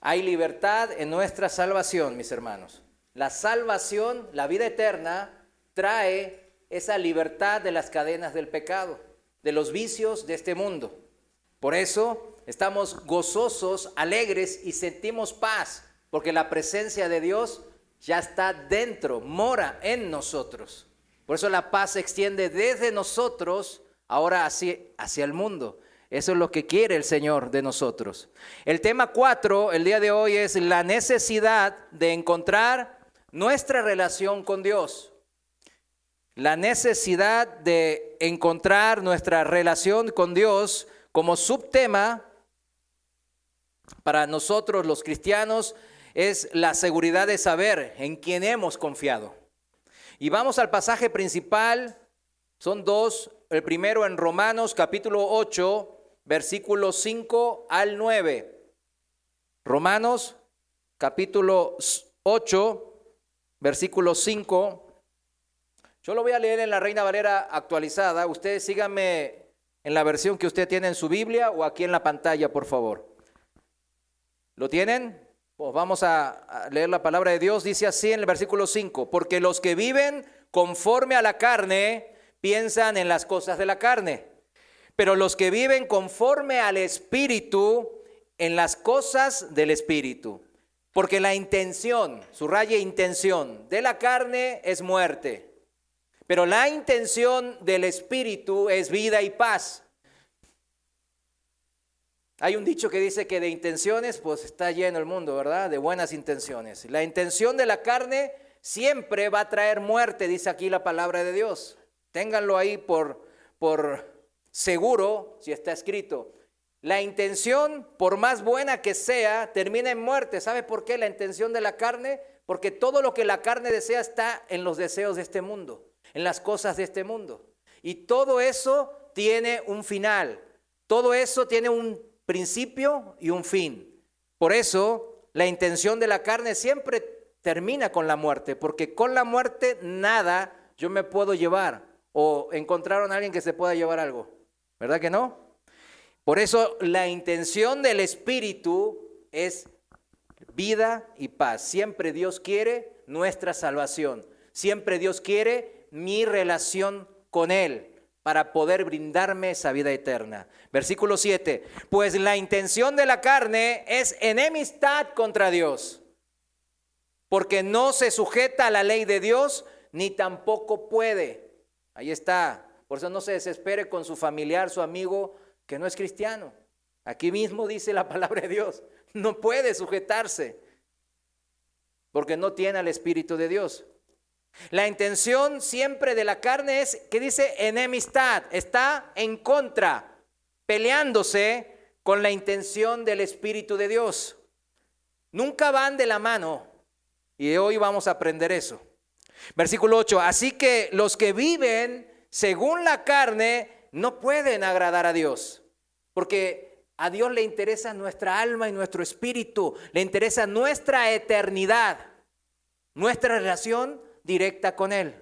Hay libertad en nuestra salvación, mis hermanos. La salvación, la vida eterna, trae esa libertad de las cadenas del pecado, de los vicios de este mundo. Por eso estamos gozosos, alegres y sentimos paz, porque la presencia de Dios ya está dentro, mora en nosotros. Por eso la paz se extiende desde nosotros ahora hacia el mundo. Eso es lo que quiere el Señor de nosotros. El tema 4, el día de hoy, es la necesidad de encontrar nuestra relación con Dios. La necesidad de encontrar nuestra relación con Dios como subtema para nosotros los cristianos es la seguridad de saber en quién hemos confiado. Y vamos al pasaje principal, son dos, el primero en Romanos capítulo 8, versículos 5 al 9. Romanos capítulo 8, versículo 5. Yo lo voy a leer en la Reina Valera actualizada. Ustedes síganme en la versión que usted tiene en su Biblia o aquí en la pantalla, por favor. ¿Lo tienen? Pues vamos a leer la palabra de Dios. Dice así en el versículo 5. Porque los que viven conforme a la carne piensan en las cosas de la carne. Pero los que viven conforme al Espíritu, en las cosas del Espíritu. Porque la intención, subraye intención, de la carne es muerte. Pero la intención del Espíritu es vida y paz. Hay un dicho que dice que de intenciones pues está lleno el mundo, ¿verdad? De buenas intenciones. La intención de la carne siempre va a traer muerte, dice aquí la palabra de Dios. Ténganlo ahí por seguro, si está escrito. La intención, por más buena que sea, termina en muerte. ¿Sabe por qué la intención de la carne? Porque todo lo que la carne desea está en los deseos de este mundo, en las cosas de este mundo. Y todo eso tiene un final. Todo eso tiene un principio y un fin. Por eso, la intención de la carne siempre termina con la muerte, porque con la muerte nada yo me puedo llevar. ¿O encontraron a alguien que se pueda llevar algo? ¿Verdad que no? Por eso la intención del Espíritu es vida y paz. Siempre Dios quiere nuestra salvación. Siempre Dios quiere mi relación con Él para poder brindarme esa vida eterna. Versículo 7. Pues la intención de la carne es enemistad contra Dios, porque no se sujeta a la ley de Dios, ni tampoco puede. Ahí está. Por eso no se desespere con su familiar, su amigo que no es cristiano. Aquí mismo dice la palabra de Dios. No puede sujetarse porque no tiene al Espíritu de Dios. La intención siempre de la carne es, que dice enemistad, está en contra, peleándose con la intención del Espíritu de Dios. Nunca van de la mano y hoy vamos a aprender eso. Versículo 8, así que los que viven según la carne no pueden agradar a Dios, porque a Dios le interesa nuestra alma y nuestro espíritu, le interesa nuestra eternidad, nuestra relación directa con Él.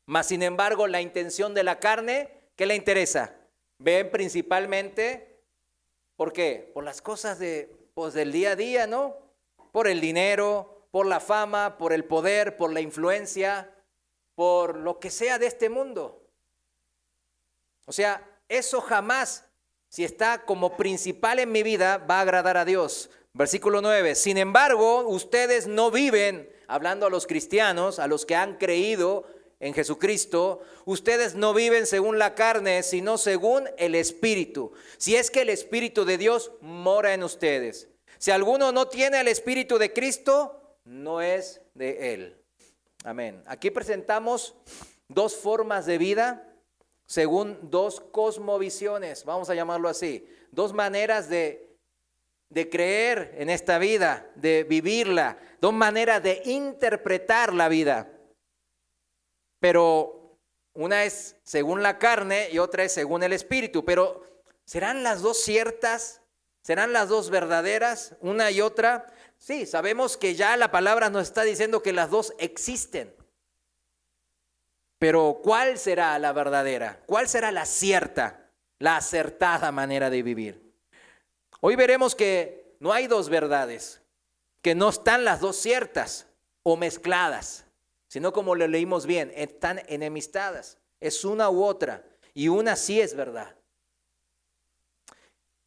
Mas sin embargo, la intención de la carne, ¿qué le interesa? Ven principalmente, ¿por qué? Por las cosas del día a día, ¿no? Por el dinero, por la fama, por el poder, por la influencia, por lo que sea de este mundo. O sea, eso jamás, si está como principal en mi vida, va a agradar a Dios. Versículo 9, sin embargo, ustedes no viven, hablando a los cristianos, a los que han creído en Jesucristo, ustedes no viven según la carne, sino según el Espíritu. Si es que el Espíritu de Dios mora en ustedes. Si alguno no tiene el Espíritu de Cristo, no es de Él. Amén. Aquí presentamos dos formas de vida según dos cosmovisiones, vamos a llamarlo así. Dos maneras de creer en esta vida, de vivirla, dos maneras de interpretar la vida. Pero una es según la carne y otra es según el Espíritu. Pero ¿serán las dos ciertas? ¿Serán las dos verdaderas, una y otra? Sí, sabemos que ya la palabra nos está diciendo que las dos existen. Pero ¿cuál será la verdadera? ¿Cuál será la cierta, la acertada manera de vivir? Hoy veremos que No hay dos verdades, que no están las dos ciertas o mezcladas, sino como lo leímos bien, están enemistadas. Es una u otra, y una sí es verdad.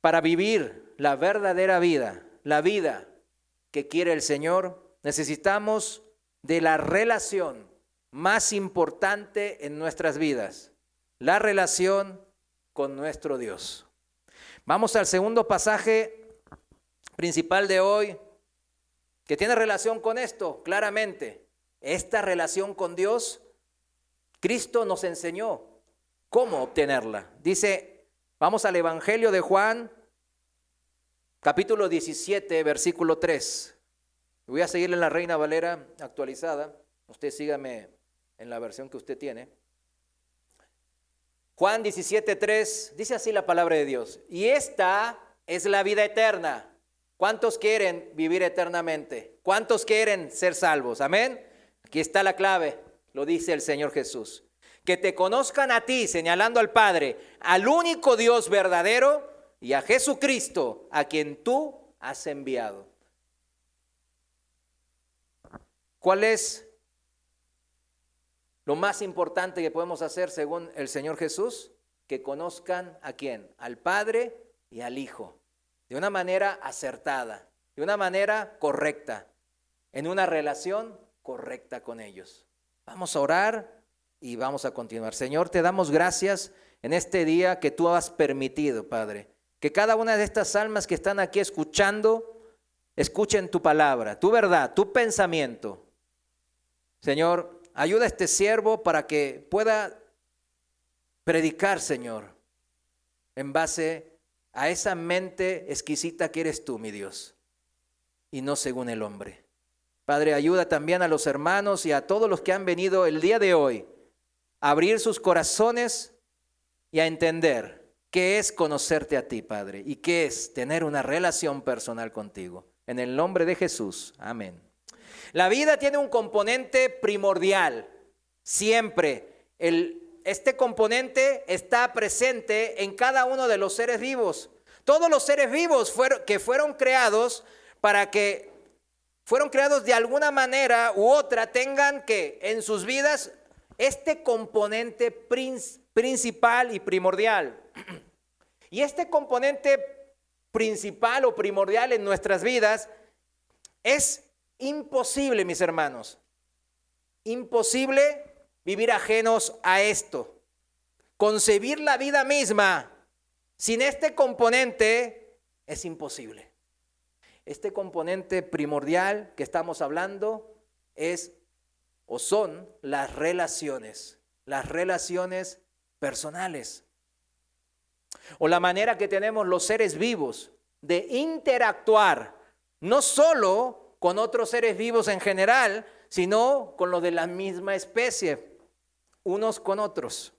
Para vivir la verdadera vida, la vida que quiere el Señor, necesitamos de la relación más importante en nuestras vidas, la relación con nuestro Dios. Vamos al segundo pasaje principal de hoy, que tiene relación con esto, claramente. Esta relación con Dios, Cristo nos enseñó cómo obtenerla. Dice, vamos al Evangelio de Juan, capítulo 17, versículo 3. Voy a seguir en la Reina Valera actualizada. Usted sígame en la versión que usted tiene. Juan 17:3, dice así la palabra de Dios. Y esta es la vida eterna. ¿Cuántos quieren vivir eternamente? ¿Cuántos quieren ser salvos? Amén. Aquí está la clave, lo dice el Señor Jesús. Que te conozcan a ti, señalando al Padre, al único Dios verdadero y a Jesucristo, a quien tú has enviado. ¿Cuál es lo más importante que podemos hacer según el Señor Jesús? Que conozcan a quién, al Padre y al Hijo, de una manera acertada, de una manera correcta, en una relación correcta con ellos. Vamos a orar y vamos a continuar. Señor, te damos gracias en este día que tú has permitido, Padre, que cada una de estas almas que están aquí escuchando, escuchen tu palabra, tu verdad, tu pensamiento. Señor, ayuda a este siervo para que pueda predicar, Señor, en base a esa mente exquisita que eres tú, mi Dios, y no según el hombre. Padre, ayuda también a los hermanos y a todos los que han venido el día de hoy a abrir sus corazones y a entender qué es conocerte a ti, Padre, y qué es tener una relación personal contigo. En el nombre de Jesús, amén. La vida tiene un componente primordial, siempre. Este componente está presente en cada uno de los seres vivos. Todos los seres vivos fueron creados de alguna manera u otra, tengan que en sus vidas este componente principal y primordial. Y este componente principal o primordial en nuestras vidas es imposible, mis hermanos, imposible vivir ajenos a esto. Concebir la vida misma sin este componente es imposible. Este componente primordial que estamos hablando es o son las relaciones personales. O la manera que tenemos los seres vivos de interactuar, no solo con otros seres vivos en general, sino con los de la misma especie, unos con otros.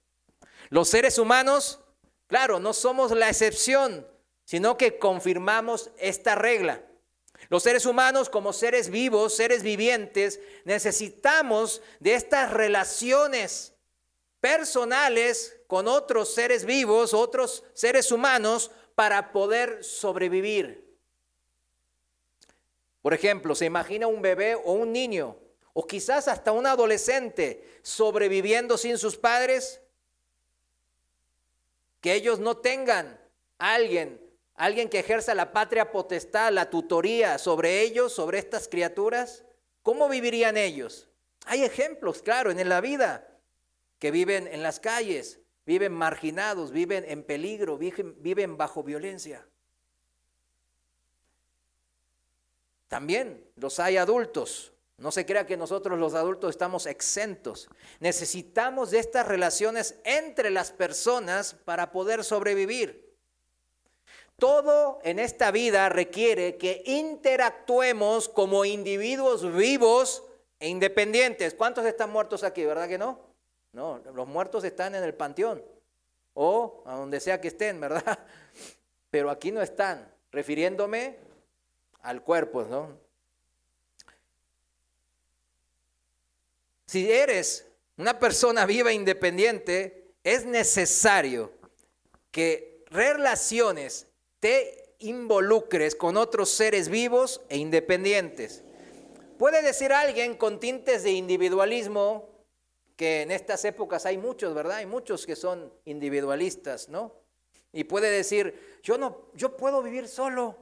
Los seres humanos, claro, no somos la excepción, sino que confirmamos esta regla. Los seres humanos, como seres vivos, seres vivientes, necesitamos de estas relaciones personales con otros seres vivos, otros seres humanos, para poder sobrevivir. Por ejemplo, ¿se imagina un bebé o un niño, o quizás hasta un adolescente, sobreviviendo sin sus padres? Que ellos no tengan alguien que ejerza la patria potestad, la tutoría sobre ellos, sobre estas criaturas. ¿Cómo vivirían ellos? Hay ejemplos, claro, en la vida, que viven en las calles, viven marginados, viven en peligro, viven bajo violencia. También los hay adultos. No se crea que nosotros los adultos estamos exentos. Necesitamos de estas relaciones entre las personas para poder sobrevivir. Todo en esta vida requiere que interactuemos como individuos vivos e independientes. ¿Cuántos están muertos aquí? ¿Verdad que no? No, los muertos están en el panteón o a donde sea que estén, ¿verdad? Pero aquí no están, refiriéndome al cuerpo, ¿no? Si eres una persona viva e independiente, es necesario que relaciones te involucres con otros seres vivos e independientes. Puede decir alguien con tintes de individualismo, que en estas épocas hay muchos, ¿verdad? Hay muchos que son individualistas, ¿no? Y puede decir, yo puedo vivir solo,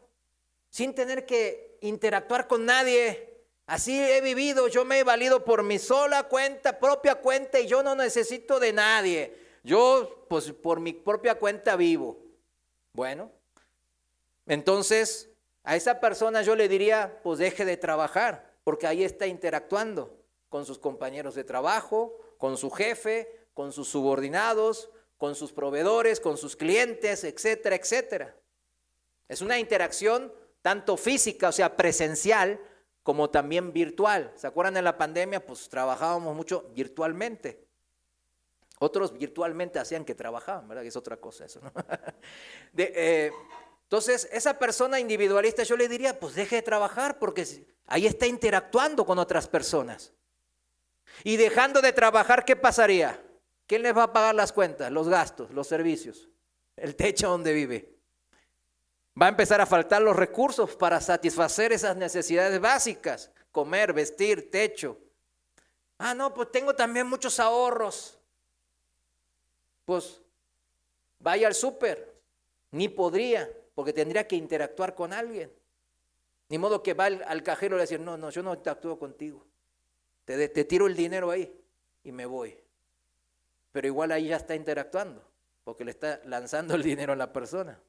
sin tener que interactuar con nadie. Así he vivido, yo me he valido por mi sola cuenta, propia cuenta, y yo no necesito de nadie. Yo, pues, por mi propia cuenta vivo. Bueno, entonces a esa persona yo le diría, pues deje de trabajar, porque ahí está interactuando con sus compañeros de trabajo, con su jefe, con sus subordinados, con sus proveedores, con sus clientes, etcétera, etcétera. Es una interacción tanto física, o sea, presencial, como también virtual. ¿Se acuerdan de la pandemia? Pues trabajábamos mucho virtualmente. Otros virtualmente hacían que trabajaban, ¿verdad? Que es otra cosa eso, ¿no? Entonces, esa persona individualista yo le diría, pues deje de trabajar porque ahí está interactuando con otras personas. Y dejando de trabajar, ¿qué pasaría? ¿Quién les va a pagar las cuentas, los gastos, los servicios, el techo donde vive? Va a empezar a faltar los recursos para satisfacer esas necesidades básicas, comer, vestir, techo. No, pues tengo también muchos ahorros. Pues vaya al súper, ni podría, porque tendría que interactuar con alguien. Ni modo que va al cajero y le dice, no, yo no interactúo contigo. Te tiro el dinero ahí y me voy. Pero igual ahí ya está interactuando, porque le está lanzando el dinero a la persona.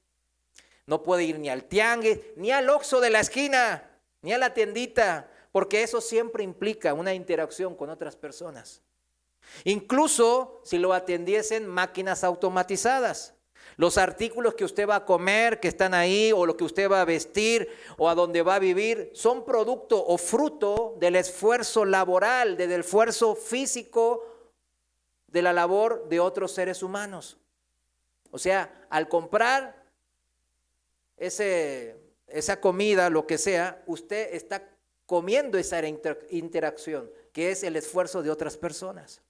No puede ir ni al tianguis, ni al Oxxo de la esquina, ni a la tiendita, porque eso siempre implica una interacción con otras personas. Incluso si lo atendiesen máquinas automatizadas. Los artículos que usted va a comer, que están ahí, o lo que usted va a vestir, o a donde va a vivir, son producto o fruto del esfuerzo laboral, del esfuerzo físico, de la labor de otros seres humanos. O sea, al comprar esa comida, lo que sea, usted está comiendo esa interacción, que es el esfuerzo de otras personas.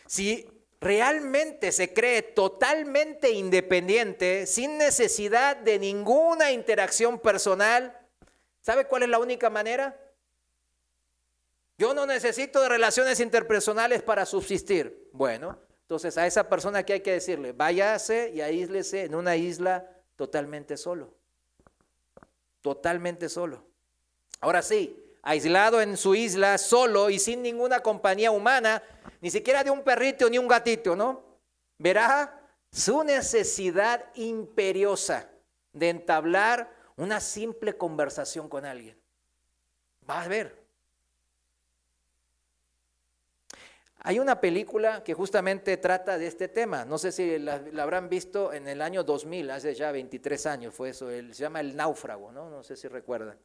Si realmente se cree totalmente independiente, sin necesidad de ninguna interacción personal, ¿sabe cuál es la única manera? Yo no necesito de relaciones interpersonales para subsistir. Bueno, entonces a esa persona que hay que decirle, váyase y aíslese en una isla totalmente solo. Totalmente solo. Ahora sí, aislado en su isla, solo y sin ninguna compañía humana, ni siquiera de un perrito ni un gatito, ¿no? Verá su necesidad imperiosa de entablar una simple conversación con alguien. Va a ver. Hay una película que justamente trata de este tema, no sé si la habrán visto en el año 2000, hace ya 23 años fue eso, se llama El Náufrago, ¿no? No sé si recuerdan,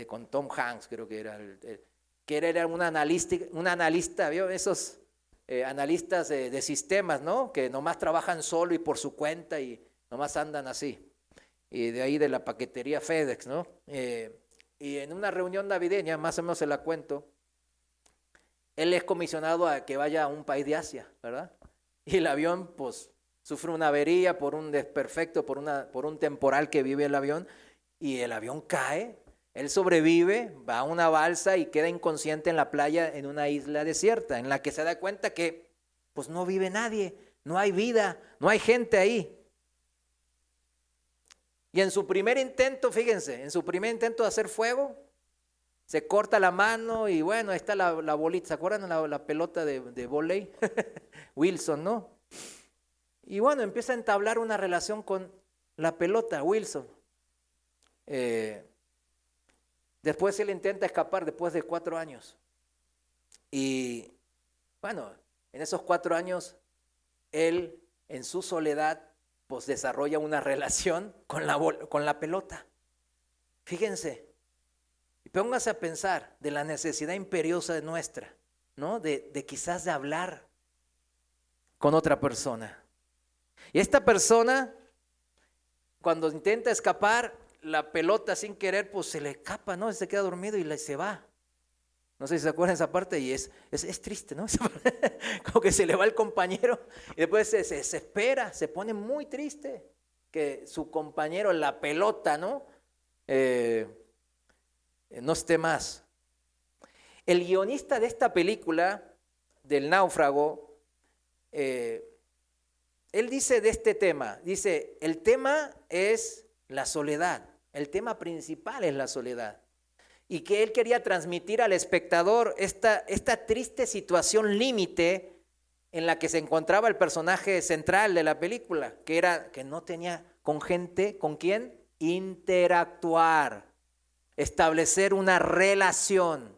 con Tom Hanks creo que era, que era un analista, ¿vio? Esos analistas de sistemas, ¿no? Que nomás trabajan solo y por su cuenta y nomás andan así, y de ahí de la paquetería FedEx, ¿no? Y en una reunión navideña, más o menos se la cuento, él es comisionado a que vaya a un país de Asia, ¿verdad? Y el avión, pues, sufre una avería por un desperfecto, por un temporal que vive el avión, y el avión cae. Él sobrevive, va a una balsa y queda inconsciente en la playa en una isla desierta, en la que se da cuenta que, pues, no vive nadie, no hay vida, no hay gente ahí. Y en su primer intento, fíjense, en su primer intento de hacer fuego, se corta la mano y bueno, ahí está la bolita. ¿Se acuerdan la pelota de vóley? Wilson, ¿no? Y bueno, empieza a entablar una relación con la pelota, Wilson. Después él intenta escapar después de 4 años. Y bueno, en esos 4 años, él en su soledad, pues desarrolla una relación con la pelota. Fíjense. Y póngase a pensar de la necesidad imperiosa de nuestra, ¿no? De quizás de hablar con otra persona. Y esta persona, cuando intenta escapar, la pelota sin querer, pues se le escapa, ¿no? Se queda dormido y se va. No sé si se acuerdan de esa parte y es triste, ¿no? Como que se le va el compañero y después se espera, se pone muy triste. que su compañero en la pelota, ¿no? No esté más. El guionista de esta película, del náufrago, él dice de este tema, dice, el tema es la soledad, el tema principal es la soledad. Y que él quería transmitir al espectador esta triste situación límite en la que se encontraba el personaje central de la película, que era que no tenía con gente, ¿con quién? Interactuar, establecer una relación.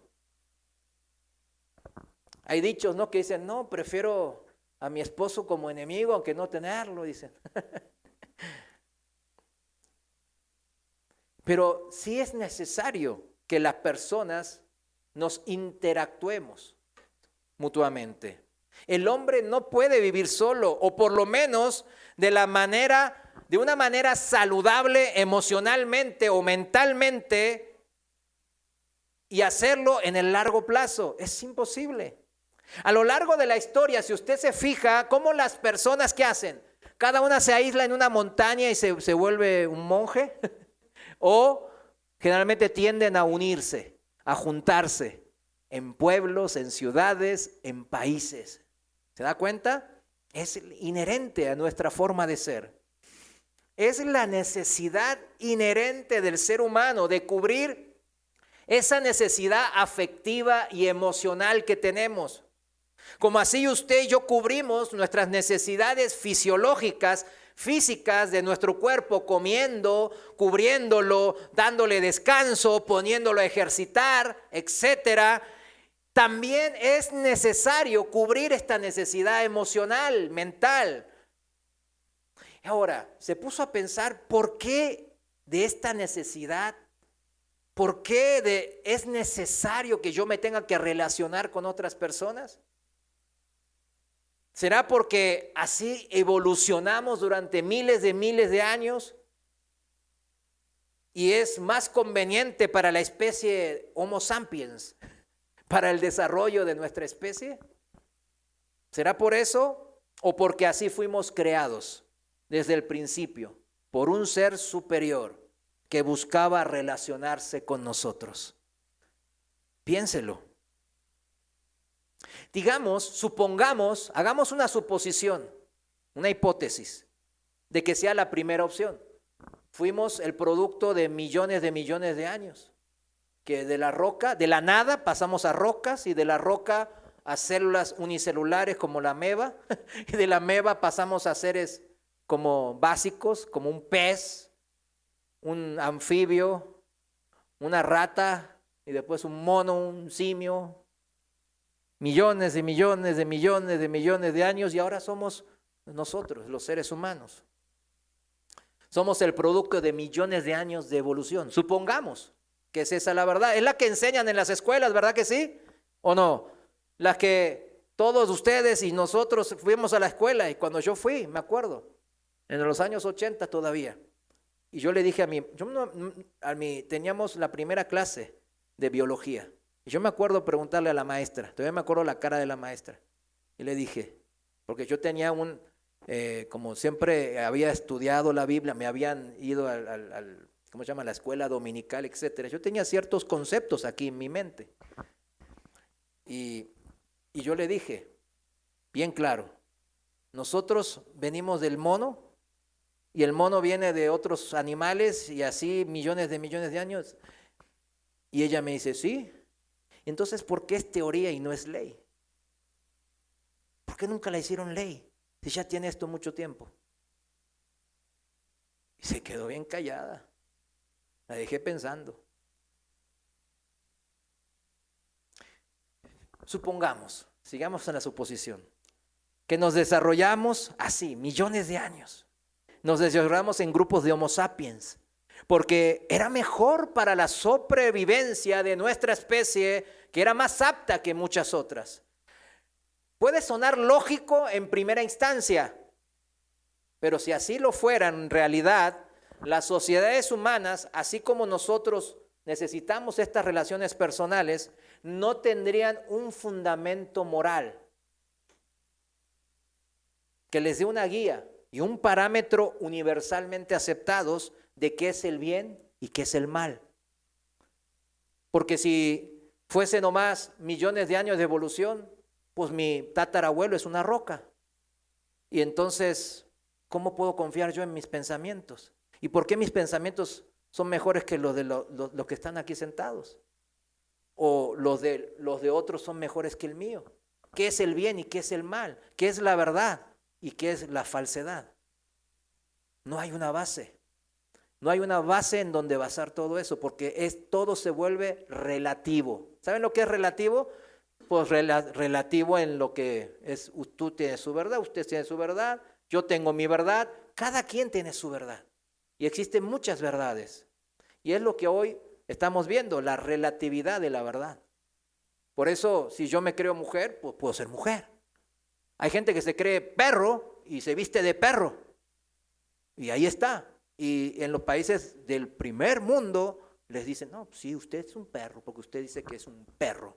Hay dichos, ¿no?, que dicen, no, prefiero a mi esposo como enemigo aunque no tenerlo, dicen. Pero sí es necesario que las personas nos interactuemos mutuamente. El hombre no puede vivir solo, o por lo menos de una manera saludable emocionalmente o mentalmente, y hacerlo en el largo plazo. Es imposible. A lo largo de la historia, si usted se fija, cómo las personas, ¿qué hacen? Cada una se aísla en una montaña y se vuelve un monje, o generalmente tienden a unirse, a juntarse en pueblos, en ciudades, en países. ¿Se da cuenta? Es inherente a nuestra forma de ser. Es la necesidad inherente del ser humano de cubrir esa necesidad afectiva y emocional que tenemos. Como así usted y yo cubrimos nuestras necesidades fisiológicas, físicas de nuestro cuerpo, comiendo, cubriéndolo, dándole descanso, poniéndolo a ejercitar, etcétera. También es necesario cubrir esta necesidad emocional, mental. Ahora, se puso a pensar por qué de esta necesidad, por qué es necesario que yo me tenga que relacionar con otras personas. ¿Será porque así evolucionamos durante miles de años y es más conveniente para la especie Homo sapiens, para el desarrollo de nuestra especie? ¿Será por eso o porque así fuimos creados desde el principio por un ser superior que buscaba relacionarse con nosotros? Piénselo. Digamos, supongamos, hagamos una suposición, una hipótesis de que sea la primera opción. Fuimos el producto de millones de años, que de la roca, de la nada pasamos a rocas y de la roca a células unicelulares como la ameba y de la ameba pasamos a seres como básicos, como un pez, un anfibio, una rata y después un mono, un simio. Millones de años y ahora somos nosotros, los seres humanos. Somos el producto de millones de años de evolución. Supongamos que es esa la verdad. Es la que enseñan en las escuelas, ¿verdad que sí? ¿O no? La que todos ustedes y nosotros fuimos a la escuela y cuando yo fui, me acuerdo, en los años 80 todavía. Y yo le dije teníamos la primera clase de biología. Y yo me acuerdo preguntarle a la maestra, todavía me acuerdo la cara de la maestra. Y le dije, porque yo tenía como siempre había estudiado la Biblia, me habían ido ¿cómo se llama? La escuela dominical, etcétera. Yo tenía ciertos conceptos aquí en mi mente. Y yo le dije, bien claro, nosotros venimos del mono y el mono viene de otros animales y así millones de años. Y ella me dice, sí. Entonces, ¿por qué es teoría y no es ley? ¿Por qué nunca la hicieron ley? Si ya tiene esto mucho tiempo. Y se quedó bien callada. La dejé pensando. Supongamos, sigamos en la suposición, que nos desarrollamos así, millones de años. Nos desarrollamos en grupos de Homo sapiens, porque era mejor para la sobrevivencia de nuestra especie, que era más apta que muchas otras. Puede sonar lógico en primera instancia, pero si así lo fuera en realidad, las sociedades humanas, así como nosotros necesitamos estas relaciones personales, no tendrían un fundamento moral que les dé una guía y un parámetro universalmente aceptados de qué es el bien y qué es el mal. Porque si fuese nomás millones de años de evolución, pues mi tatarabuelo es una roca. Y entonces, ¿cómo puedo confiar yo en mis pensamientos? ¿Y por qué mis pensamientos son mejores que los de los que están aquí sentados? ¿O los de otros son mejores que el mío? ¿Qué es el bien y qué es el mal? ¿Qué es la verdad y qué es la falsedad? No hay una base. No hay una base en donde basar todo eso, porque todo se vuelve relativo. ¿Saben lo que es relativo? Pues relativo en lo que es, tú tienes su verdad, usted tiene su verdad, yo tengo mi verdad, cada quien tiene su verdad. Y existen muchas verdades. Y es lo que hoy estamos viendo, la relatividad de la verdad. Por eso, si yo me creo mujer, pues puedo ser mujer. Hay gente que se cree perro y se viste de perro. Y ahí está. Y en los países del primer mundo les dicen, no, sí, usted es un perro, porque usted dice que es un perro.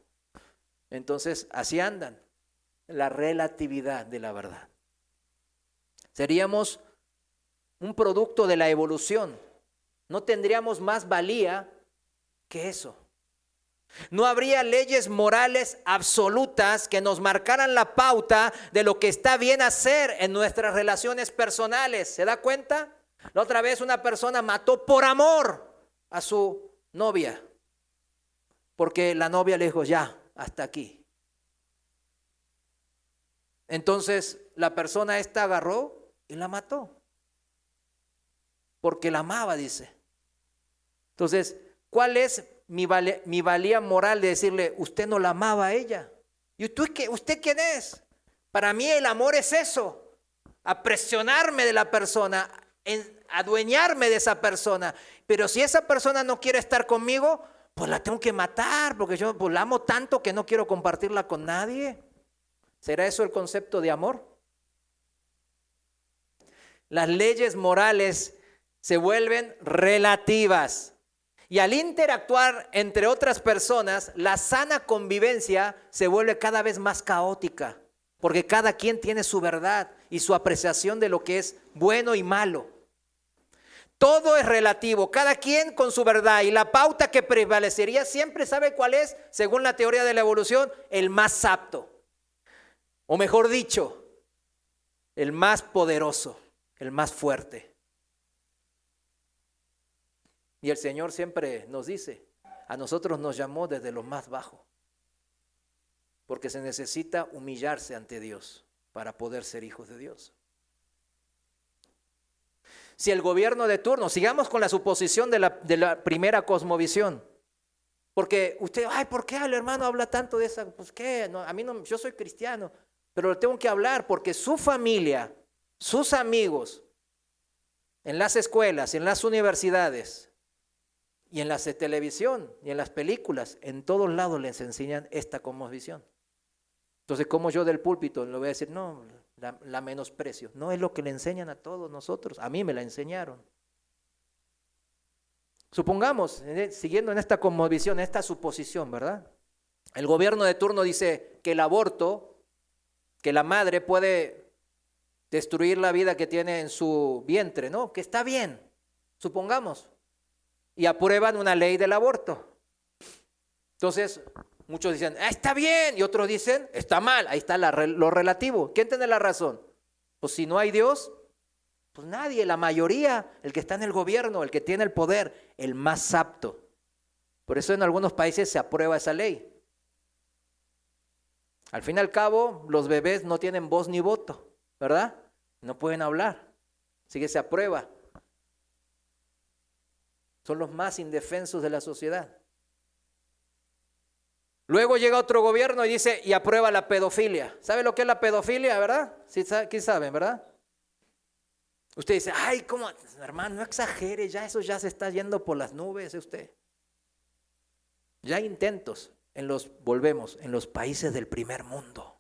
Entonces, así andan, la relatividad de la verdad. Seríamos un producto de la evolución. No tendríamos más valía que eso. No habría leyes morales absolutas que nos marcaran la pauta de lo que está bien hacer en nuestras relaciones personales. ¿Se da cuenta? La otra vez una persona mató por amor a su novia, porque la novia le dijo, ya, hasta aquí. Entonces la persona esta agarró y la mató, porque la amaba, dice. Entonces, ¿cuál es mi valía moral de decirle, usted no la amaba a ella? ¿Y usted quién es? Para mí el amor es eso, apresionarme de la persona, adueñarme de esa persona. Pero si esa persona no quiere estar conmigo, pues la tengo que matar, porque yo pues, la amo tanto que no quiero compartirla con nadie. ¿Será eso el concepto de amor? Las leyes morales se vuelven relativas. Y al interactuar entre otras personas, la sana convivencia se vuelve cada vez más caótica, porque cada quien tiene su verdad y su apreciación de lo que es bueno y malo. Todo es relativo, cada quien con su verdad, y la pauta que prevalecería siempre, ¿sabe cuál es? Según la teoría de la evolución, el más apto, o mejor dicho, el más poderoso, el más fuerte. Y el Señor siempre nos dice, a nosotros nos llamó desde lo más bajo, porque se necesita humillarse ante Dios para poder ser hijos de Dios. Si el gobierno de turno, sigamos con la suposición de la primera cosmovisión, porque usted, ay, ¿por qué el hermano habla tanto de esa? Pues qué, no, a mí no, yo soy cristiano, pero le tengo que hablar porque su familia, sus amigos, en las escuelas, en las universidades, y en la televisión, y en las películas, en todos lados les enseñan esta cosmovisión. Entonces, ¿cómo yo del púlpito le voy a decir, no, la menosprecio? No, es lo que le enseñan a todos nosotros. A mí me la enseñaron. Supongamos, siguiendo en esta cosmovisión, esta suposición, ¿verdad? El gobierno de turno dice que el aborto, que la madre puede destruir la vida que tiene en su vientre, ¿no? Que está bien, supongamos. Y aprueban una ley del aborto. Entonces, muchos dicen, está bien, y otros dicen, está mal. Ahí está lo relativo. ¿Quién tiene la razón? Pues si no hay Dios, pues nadie, la mayoría, el que está en el gobierno, el que tiene el poder, el más apto. Por eso en algunos países se aprueba esa ley. Al fin y al cabo, los bebés no tienen voz ni voto, ¿verdad? No pueden hablar. Así que se aprueba. Son los más indefensos de la sociedad. Luego llega otro gobierno y dice, y aprueba la pedofilia. ¿Sabe lo que es la pedofilia, verdad? Sí, ¿qué saben, verdad? Usted dice, ay, ¿cómo? Hermano, no exagere, ya eso ya se está yendo por las nubes, usted. Ya hay intentos, volvemos, en los países del primer mundo.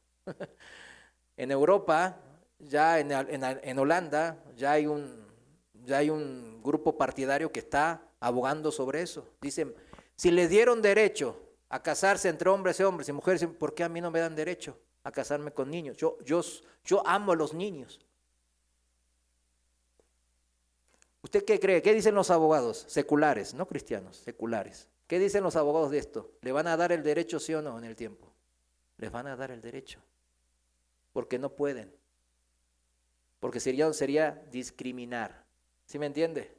En Europa, ya en Holanda, ya hay un grupo partidario que está abogando sobre eso. Dicen, si les dieron derecho a casarse entre hombres y mujeres, ¿por qué a mí no me dan derecho a casarme con niños? Yo amo a los niños. ¿Usted qué cree? ¿Qué dicen los abogados? Seculares, no cristianos, seculares. ¿Qué dicen los abogados de esto? ¿Le van a dar el derecho, sí o no, en el tiempo? Les van a dar el derecho. Porque no pueden. Porque sería discriminar. ¿Sí me entiende?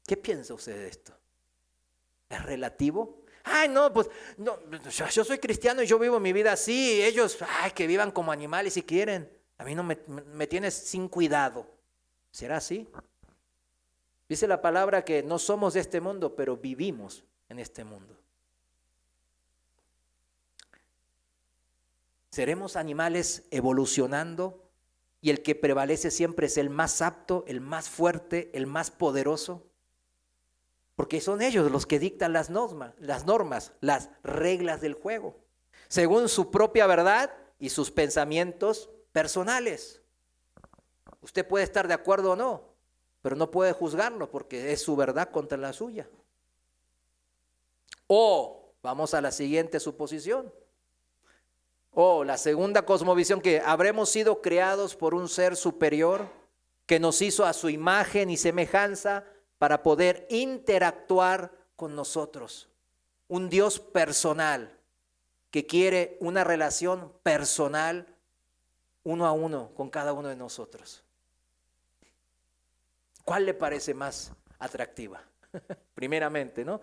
¿Qué piensa usted de esto? ¿Es relativo? Ay, no, pues no, yo soy cristiano y yo vivo mi vida así. Ellos, que vivan como animales si quieren. A mí no me tienes sin cuidado. ¿Será así? Dice la palabra que no somos de este mundo, pero vivimos en este mundo. ¿Seremos animales evolucionando y el que prevalece siempre es el más apto, el más fuerte, el más poderoso? Porque son ellos los que dictan las normas, las reglas del juego, según su propia verdad y sus pensamientos personales. Usted puede estar de acuerdo o no, pero no puede juzgarlo porque es su verdad contra la suya. O vamos a la siguiente suposición. O la segunda cosmovisión, que habremos sido creados por un ser superior que nos hizo a su imagen y semejanza para poder interactuar con nosotros. Un Dios personal que quiere una relación personal uno a uno con cada uno de nosotros. ¿Cuál le parece más atractiva? Primeramente, ¿no?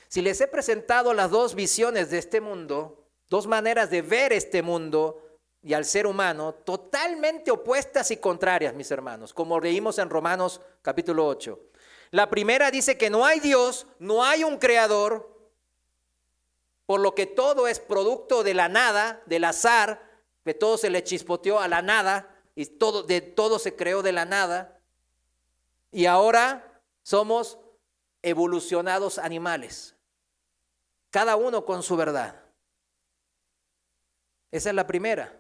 Si les he presentado las dos visiones de este mundo, dos maneras de ver este mundo y al ser humano, totalmente opuestas y contrarias, mis hermanos, como leímos en Romanos capítulo 8. La primera dice que no hay Dios, no hay un creador, por lo que todo es producto de la nada, del azar, que todo se le chispoteó a la nada, y todo se creó de la nada, y ahora somos evolucionados animales, cada uno con su verdad. Esa es la primera.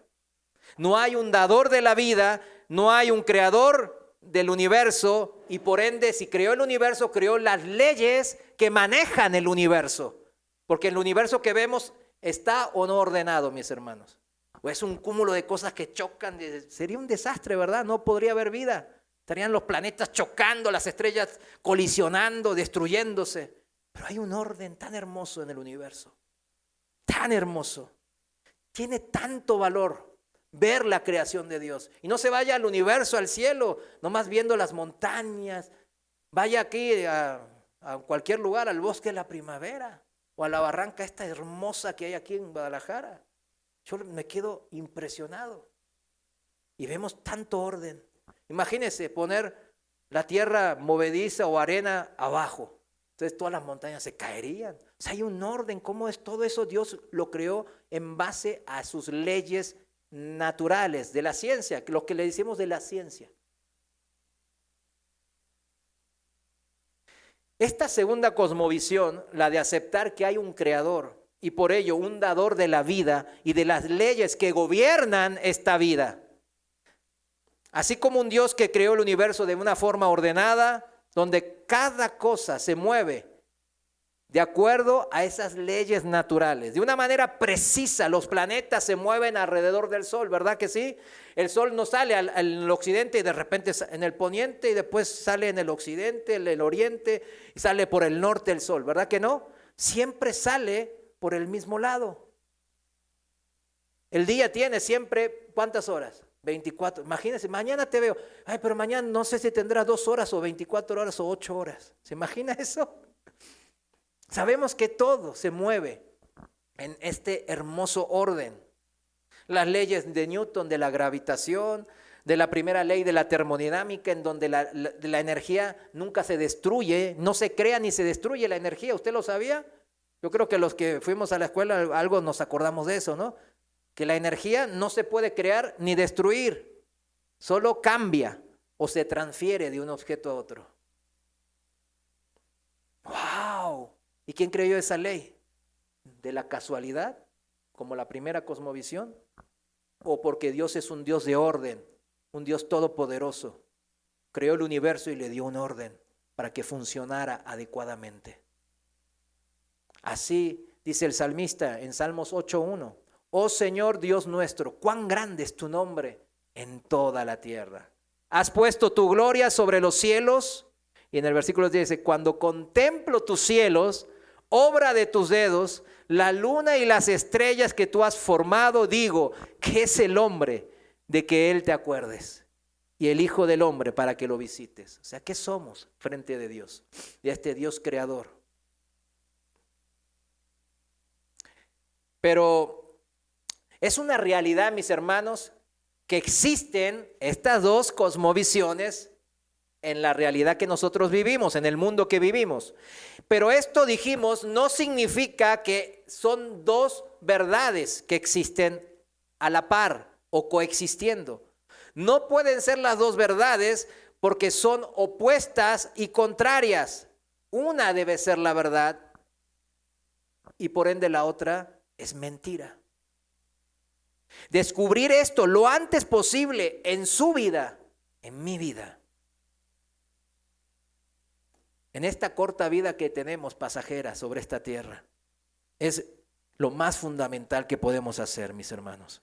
No hay un dador de la vida, no hay un creador del universo, y por ende, si creó el universo, creó las leyes que manejan el universo, porque el universo que vemos está o no ordenado, mis hermanos. O es un cúmulo de cosas que chocan, sería un desastre, ¿verdad? No podría haber vida. Estarían los planetas chocando, las estrellas colisionando, destruyéndose. Pero hay un orden tan hermoso en el universo, tan hermoso. Tiene tanto valor ver la creación de Dios. Y no se vaya al universo, al cielo, nomás viendo las montañas. Vaya aquí a cualquier lugar, al bosque de la primavera o a la barranca esta hermosa que hay aquí en Guadalajara. Yo me quedo impresionado y vemos tanto orden. Imagínense poner la tierra movediza o arena abajo. Entonces todas las montañas se caerían. O sea, hay un orden. ¿Cómo es todo eso? Dios lo creó en base a sus leyes naturales de la ciencia, lo que le decimos de la ciencia. Esta segunda cosmovisión, la de aceptar que hay un creador y por ello un dador de la vida y de las leyes que gobiernan esta vida, así como un Dios que creó el universo de una forma ordenada, donde cada cosa se mueve de acuerdo a esas leyes naturales. De una manera precisa, los planetas se mueven alrededor del Sol, ¿verdad que sí? El Sol no sale en el occidente y de repente en el poniente y después sale en el occidente, en el oriente y sale por el norte el Sol, ¿verdad que no? Siempre sale por el mismo lado. El día tiene siempre, ¿cuántas horas? 24. Imagínense, mañana te veo. Ay, pero mañana no sé si tendrá 2 horas o 24 horas o 8 horas. ¿Se imagina eso? Sabemos que todo se mueve en este hermoso orden. Las leyes de Newton, de la gravitación, de la primera ley de la termodinámica, en donde la energía nunca se destruye, no se crea ni se destruye la energía. ¿Usted lo sabía? Yo creo que los que fuimos a la escuela algo nos acordamos de eso, ¿no? Que la energía no se puede crear ni destruir, solo cambia o se transfiere de un objeto a otro. ¡Wow! ¿Y quién creyó esa ley? ¿De la casualidad, como la primera cosmovisión? ¿O porque Dios es un Dios de orden, un Dios todopoderoso? Creó el universo y le dio un orden para que funcionara adecuadamente. Así dice el salmista en Salmos 8:1. Oh Señor Dios nuestro, cuán grande es tu nombre en toda la tierra. Has puesto tu gloria sobre los cielos. Y en el versículo 10 dice, cuando contemplo tus cielos, obra de tus dedos, la luna y las estrellas que tú has formado, digo, ¿qué es el hombre de que él te acuerdes? Y el Hijo del Hombre para que lo visites. O sea, ¿qué somos frente de Dios? De este Dios creador. Pero es una realidad, mis hermanos, que existen estas dos cosmovisiones en la realidad que nosotros vivimos, en el mundo que vivimos. Pero esto, dijimos, no significa que son dos verdades que existen a la par o coexistiendo. No pueden ser las dos verdades porque son opuestas y contrarias. Una debe ser la verdad y por ende la otra es mentira. Descubrir esto lo antes posible en su vida, en mi vida. En esta corta vida que tenemos pasajera sobre esta tierra, es lo más fundamental que podemos hacer, mis hermanos.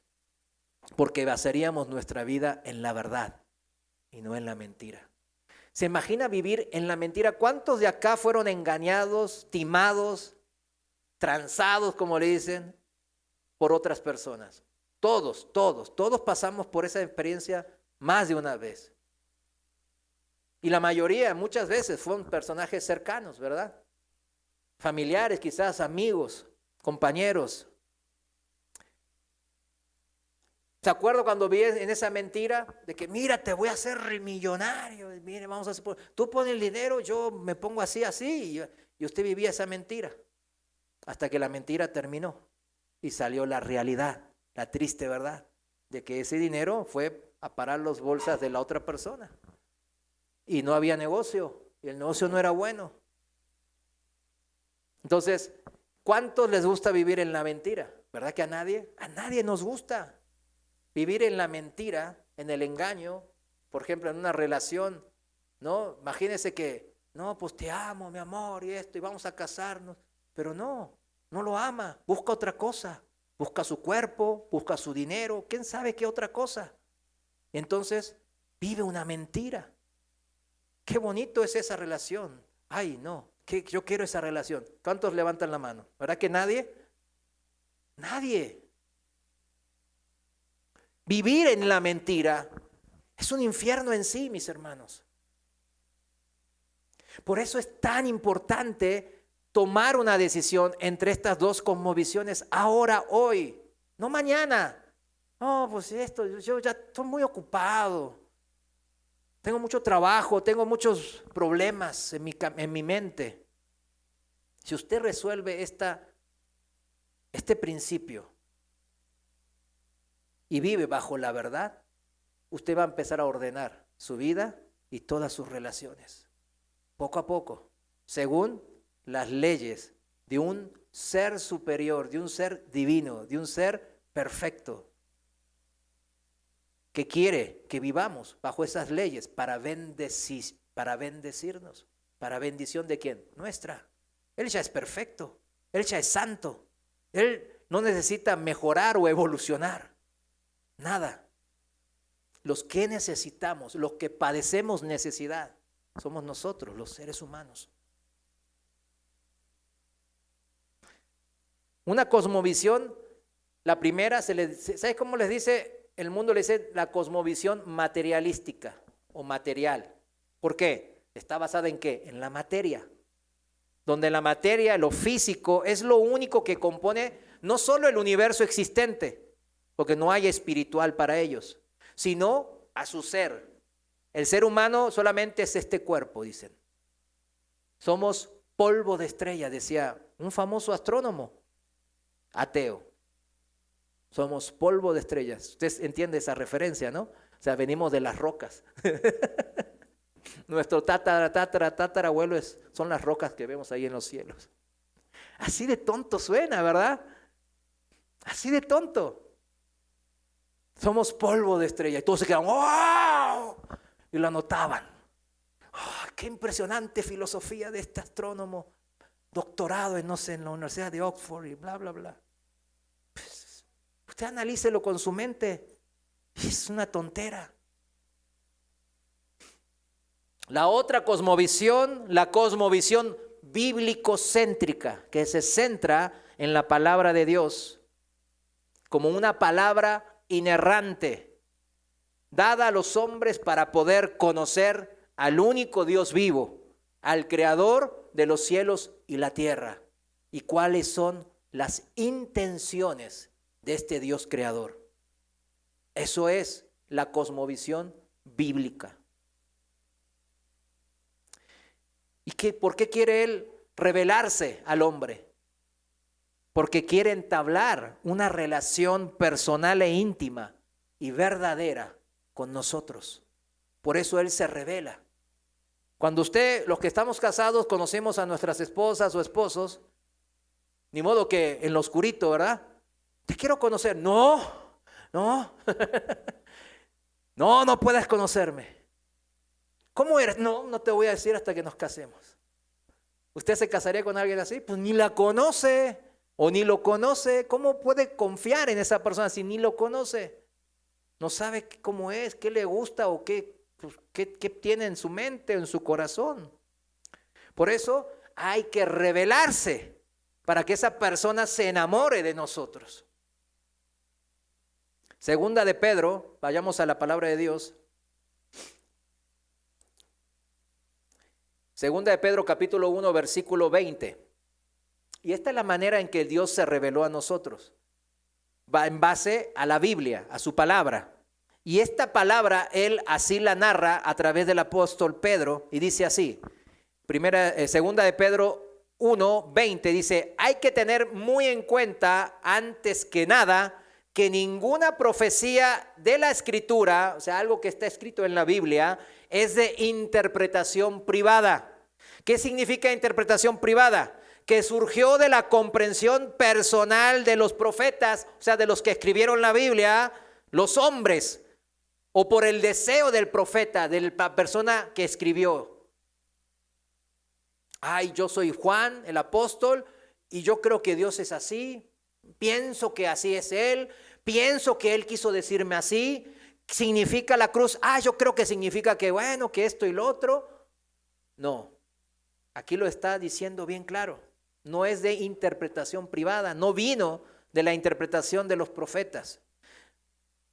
Porque basaríamos nuestra vida en la verdad y no en la mentira. ¿Se imagina vivir en la mentira? ¿Cuántos de acá fueron engañados, timados, tranzados, como le dicen, por otras personas? Todos pasamos por esa experiencia más de una vez. Y la mayoría, muchas veces, fueron personajes cercanos, ¿verdad? Familiares, quizás amigos, compañeros. ¿Se acuerdan cuando vi en esa mentira de que mira, te voy a hacer millonario? Mire, vamos a hacer, tú pones el dinero, yo me pongo así, y usted vivía esa mentira. Hasta que la mentira terminó y salió la realidad, la triste verdad, de que ese dinero fue a parar las bolsas de la otra persona. Y no había negocio, y el negocio no era bueno. Entonces, ¿cuántos les gusta vivir en la mentira? ¿Verdad que a nadie? A nadie nos gusta vivir en la mentira, en el engaño. Por ejemplo, en una relación, ¿no? Imagínense que, no, pues te amo, mi amor, y esto, y vamos a casarnos. Pero no lo ama, busca otra cosa. Busca su cuerpo, busca su dinero, quién sabe qué otra cosa. Entonces, vive una mentira. Qué bonito es esa relación. Ay, no, yo quiero esa relación. ¿Cuántos levantan la mano? ¿Verdad que nadie? Nadie. Vivir en la mentira es un infierno en sí, mis hermanos. Por eso es tan importante tomar una decisión entre estas dos cosmovisiones ahora, hoy, no mañana. No, pues esto, yo ya estoy muy ocupado. Tengo mucho trabajo, tengo muchos problemas en mi mente. Si usted resuelve este principio y vive bajo la verdad, usted va a empezar a ordenar su vida y todas sus relaciones, poco a poco, según las leyes de un ser superior, de un ser divino, de un ser perfecto, que quiere que vivamos bajo esas leyes para bendecirnos. ¿Para bendición de quién? Nuestra. Él ya es perfecto, Él ya es santo, Él no necesita mejorar o evolucionar, nada. Los que necesitamos, los que padecemos necesidad, somos nosotros, los seres humanos. Una cosmovisión, la primera, ¿sabes cómo les dice? El mundo le dice la cosmovisión materialística o material. ¿Por qué? ¿Está basada en qué? En la materia. Donde la materia, lo físico, es lo único que compone no solo el universo existente, porque no hay espiritual para ellos, sino a su ser. El ser humano solamente es este cuerpo, dicen. Somos polvo de estrella, decía un famoso astrónomo ateo. Somos polvo de estrellas. Usted entiende esa referencia, ¿no? O sea, venimos de las rocas. Nuestro tatarabuelo son las rocas que vemos ahí en los cielos. Así de tonto suena, ¿verdad? Así de tonto. Somos polvo de estrella. Y todos se quedan, ¡wow! Y lo anotaban. ¡Oh, qué impresionante filosofía de este astrónomo! Doctorado en, no sé, en la Universidad de Oxford y bla, bla, bla. Usted analícelo con su mente. Es una tontera. La otra cosmovisión, la cosmovisión bíblico-céntrica, que se centra en la palabra de Dios como una palabra inerrante, dada a los hombres para poder conocer al único Dios vivo, al Creador de los cielos y la tierra, y cuáles son las intenciones de este Dios creador. Eso es la cosmovisión bíblica. ¿Y por qué quiere Él revelarse al hombre? Porque quiere entablar una relación personal e íntima y verdadera con nosotros. Por eso Él se revela. Cuando los que estamos casados, conocemos a nuestras esposas o esposos, ni modo que en lo oscurito, ¿verdad? Te quiero conocer. No, no puedes conocerme. ¿Cómo eres? No te voy a decir hasta que nos casemos. ¿Usted se casaría con alguien así? Pues ni la conoce o ni lo conoce. ¿Cómo puede confiar en esa persona si ni lo conoce? No sabe cómo es, qué le gusta o qué tiene en su mente o en su corazón. Por eso hay que revelarse para que esa persona se enamore de nosotros. Segunda de Pedro, vayamos a la palabra de Dios. Segunda de Pedro capítulo 1 versículo 20. Y esta es la manera en que Dios se reveló a nosotros. Va en base a la Biblia, a su palabra. Y esta palabra Él así la narra a través del apóstol Pedro y dice así. Segunda de Pedro 1, 20 dice: hay que tener muy en cuenta antes que nada que ninguna profecía de la Escritura, o sea, algo que está escrito en la Biblia, es de interpretación privada. ¿Qué significa interpretación privada? Que surgió de la comprensión personal de los profetas, o sea, de los que escribieron la Biblia, los hombres, o por el deseo del profeta, de la persona que escribió. Ay, yo soy Juan, el apóstol, y yo creo que Dios es así, pienso que así es Él, pienso que Él quiso decirme así. ¿Significa la cruz? Yo creo que significa que bueno, que esto y lo otro. No, aquí lo está diciendo bien claro. No es de interpretación privada, no vino de la interpretación de los profetas.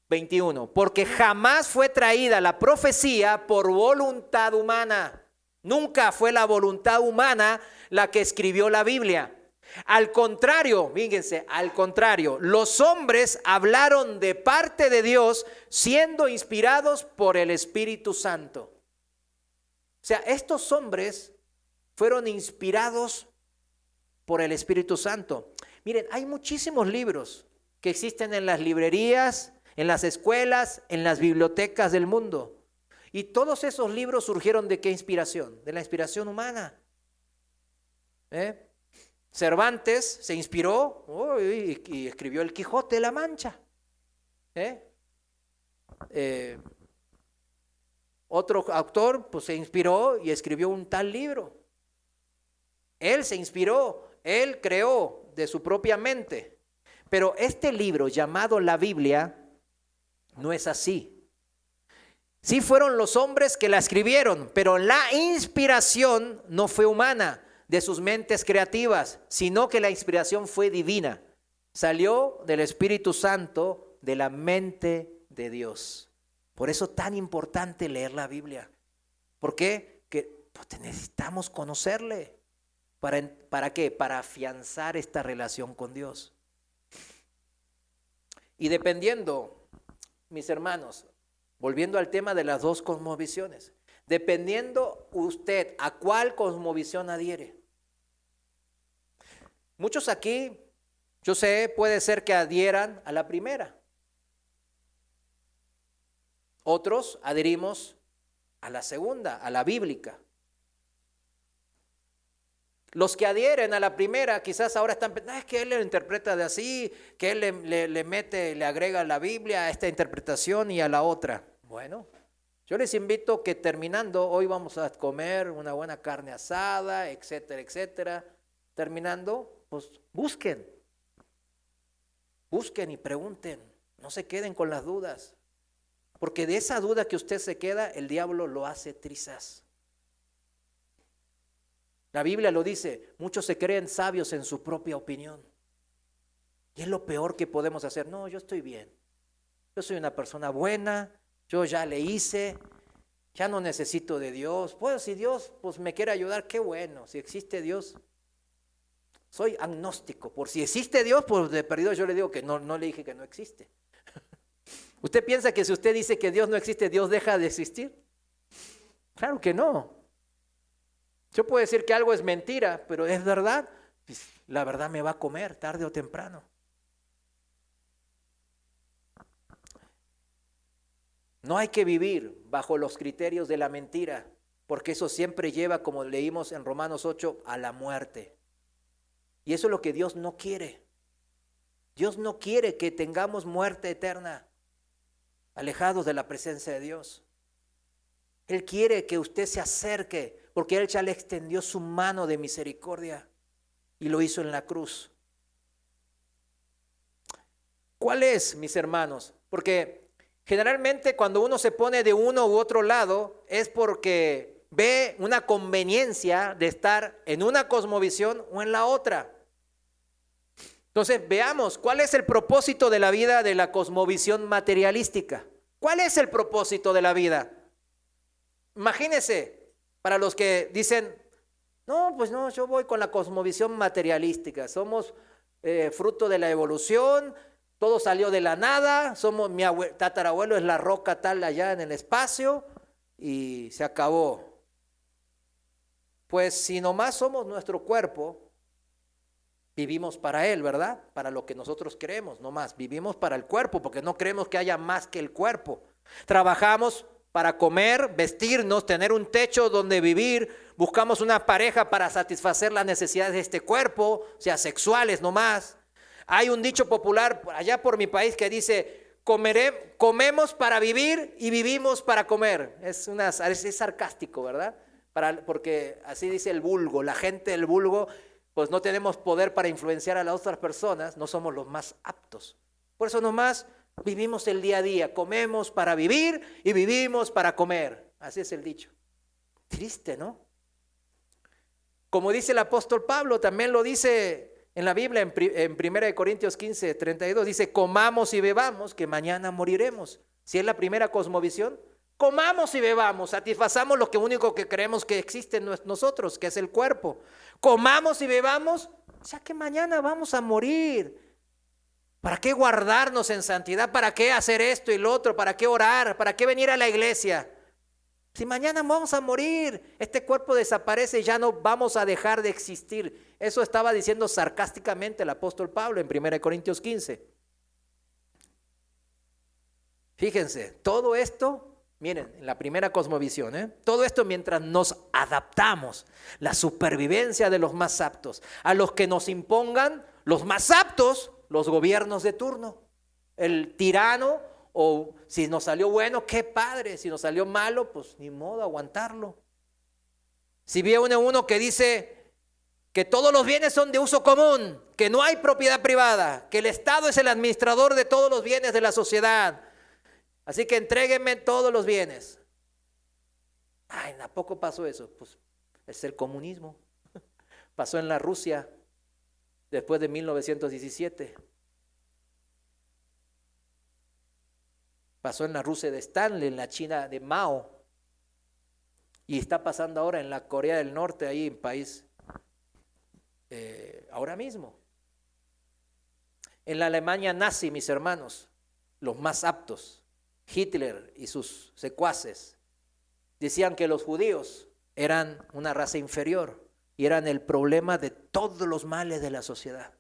21, porque jamás fue traída la profecía por voluntad humana. Nunca fue la voluntad humana la que escribió la Biblia. Al contrario, fíjense, al contrario, los hombres hablaron de parte de Dios siendo inspirados por el Espíritu Santo. O sea, estos hombres fueron inspirados por el Espíritu Santo. Miren, hay muchísimos libros que existen en las librerías, en las escuelas, en las bibliotecas del mundo. Y todos esos libros surgieron ¿de qué inspiración? De la inspiración humana. Cervantes se inspiró y escribió El Quijote de la Mancha. Otro autor pues, se inspiró y escribió un tal libro. Él se inspiró, él creó de su propia mente. Pero este libro llamado la Biblia no es así. Sí fueron los hombres que la escribieron, pero la inspiración no fue humana de sus mentes creativas, sino que la inspiración fue divina. Salió del Espíritu Santo, de la mente de Dios. Por eso tan importante leer la Biblia. ¿Por qué? Pues necesitamos conocerle. ¿Para qué? Para afianzar esta relación con Dios. Y dependiendo, mis hermanos, volviendo al tema de las dos cosmovisiones, dependiendo usted a cuál cosmovisión adhiere. Muchos aquí, yo sé, puede ser que adhieran a la primera. Otros adherimos a la segunda, a la bíblica. Los que adhieren a la primera quizás ahora están pensando, es que él lo interpreta de así, que él le agrega a la Biblia a esta interpretación y a la otra. Bueno, yo les invito que terminando, hoy vamos a comer una buena carne asada, etcétera, etcétera. Terminando, pues busquen y pregunten, no se queden con las dudas. Porque de esa duda que usted se queda, el diablo lo hace trizas. La Biblia lo dice, muchos se creen sabios en su propia opinión. Y es lo peor que podemos hacer. No, yo estoy bien. Yo soy una persona buena, yo ya le hice, ya no necesito de Dios. Pues si Dios pues, me quiere ayudar, qué bueno. Si existe Dios, soy agnóstico. Por si existe Dios, pues de perdido yo le digo que no, no le dije que no existe. ¿Usted piensa que si usted dice que Dios no existe, Dios deja de existir? Claro que no. Yo puedo decir que algo es mentira, pero es verdad. Pues, la verdad me va a comer tarde o temprano. No hay que vivir bajo los criterios de la mentira, porque eso siempre lleva, como leímos en Romanos 8, a la muerte. Y eso es lo que Dios no quiere. Dios no quiere que tengamos muerte eterna, alejados de la presencia de Dios. Él quiere que usted se acerque, porque Él ya le extendió su mano de misericordia y lo hizo en la cruz. ¿Cuál es, mis hermanos? Porque generalmente cuando uno se pone de uno u otro lado es porque ve una conveniencia de estar en una cosmovisión o en la otra. Entonces veamos, ¿cuál es el propósito de la vida de la cosmovisión materialística? ¿Cuál es el propósito de la vida? Imagínense, para los que dicen, no, pues no, yo voy con la cosmovisión materialística, somos fruto de la evolución, todo salió de la nada, mi tatarabuelo es la roca tal allá en el espacio y se acabó. Pues si nomás somos nuestro cuerpo, vivimos para él, ¿verdad? Para lo que nosotros creemos, nomás, vivimos para el cuerpo, porque no creemos que haya más que el cuerpo. Trabajamos para comer, vestirnos, tener un techo donde vivir, buscamos una pareja para satisfacer las necesidades de este cuerpo, o sea, sexuales nomás. Hay un dicho popular allá por mi país que dice, comemos para vivir y vivimos para comer. Es sarcástico, ¿verdad? Porque así dice el vulgo, la gente del vulgo, pues no tenemos poder para influenciar a las otras personas, no somos los más aptos. Por eso nomás vivimos el día a día, comemos para vivir y vivimos para comer. Así es el dicho. Triste, ¿no? Como dice el apóstol Pablo, también lo dice en la Biblia, en 1 Corintios 15, 32, dice, comamos y bebamos, que mañana moriremos. Si es la primera cosmovisión, comamos y bebamos, satisfazamos lo único que creemos que existe en nosotros, que es el cuerpo. Comamos y bebamos, ya que mañana vamos a morir. ¿Para qué guardarnos en santidad? ¿Para qué hacer esto y lo otro? ¿Para qué orar? ¿Para qué venir a la iglesia? Si mañana vamos a morir, este cuerpo desaparece y ya no vamos a dejar de existir. Eso estaba diciendo sarcásticamente el apóstol Pablo en 1 Corintios 15. Fíjense, todo esto, miren, en la primera cosmovisión, todo esto mientras nos adaptamos, la supervivencia de los más aptos, a los que nos impongan los más aptos, los gobiernos de turno, el tirano, o si nos salió bueno, qué padre, si nos salió malo, pues ni modo, aguantarlo. Si viene uno que dice que todos los bienes son de uso común, que no hay propiedad privada, que el Estado es el administrador de todos los bienes de la sociedad, así que entréguenme todos los bienes. Ay, ¿a poco pasó eso? Pues es el comunismo. Pasó en la Rusia después de 1917. Pasó en la Rusia de Stanley, en la China de Mao. Y está pasando ahora en la Corea del Norte, ahí en país, ahora mismo. En la Alemania nazi, mis hermanos, los más aptos, Hitler y sus secuaces, decían que los judíos eran una raza inferior y eran el problema de todos los males de la sociedad.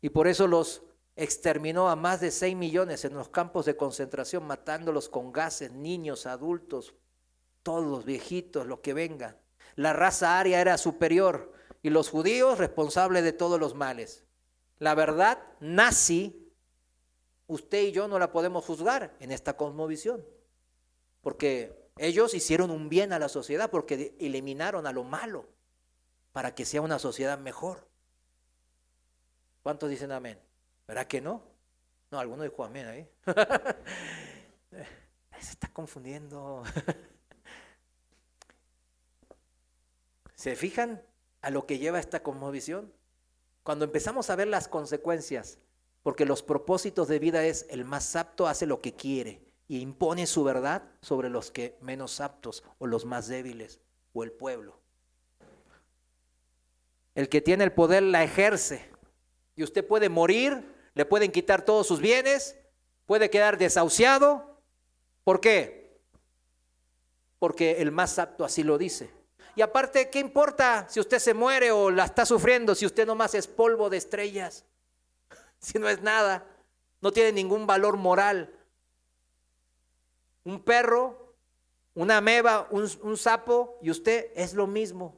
Y por eso los exterminó a más de 6 millones en los campos de concentración, matándolos con gases, niños, adultos, todos, viejitos, lo que vengan. La raza aria era superior y los judíos responsables de todos los males. La verdad nazi, usted y yo no la podemos juzgar en esta cosmovisión, porque ellos hicieron un bien a la sociedad, porque eliminaron a lo malo para que sea una sociedad mejor. ¿Cuántos dicen amén? ¿Verdad que no? No, alguno dijo amén ahí. Se está confundiendo. ¿Se fijan a lo que lleva esta cosmovisión? Cuando empezamos a ver las consecuencias, porque los propósitos de vida es el más apto hace lo que quiere y impone su verdad sobre los que menos aptos o los más débiles o el pueblo. El que tiene el poder la ejerce y usted puede morir, le pueden quitar todos sus bienes, puede quedar desahuciado. ¿Por qué? Porque el más apto así lo dice. Y aparte, ¿qué importa si usted se muere o la está sufriendo si usted nomás es polvo de estrellas? Si no es nada, no tiene ningún valor moral. Un perro, una ameba, un sapo y usted es lo mismo.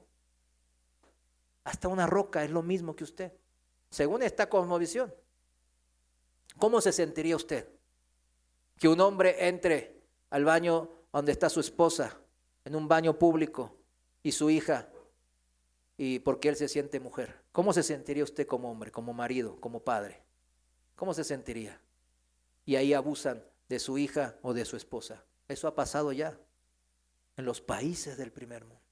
Hasta una roca es lo mismo que usted, según esta cosmovisión. ¿Cómo se sentiría usted que un hombre entre al baño donde está su esposa, en un baño público, y su hija, y porque él se siente mujer? ¿Cómo se sentiría usted como hombre, como marido, como padre? ¿Cómo se sentiría? Y ahí abusan de su hija o de su esposa. Eso ha pasado ya en los países del primer mundo.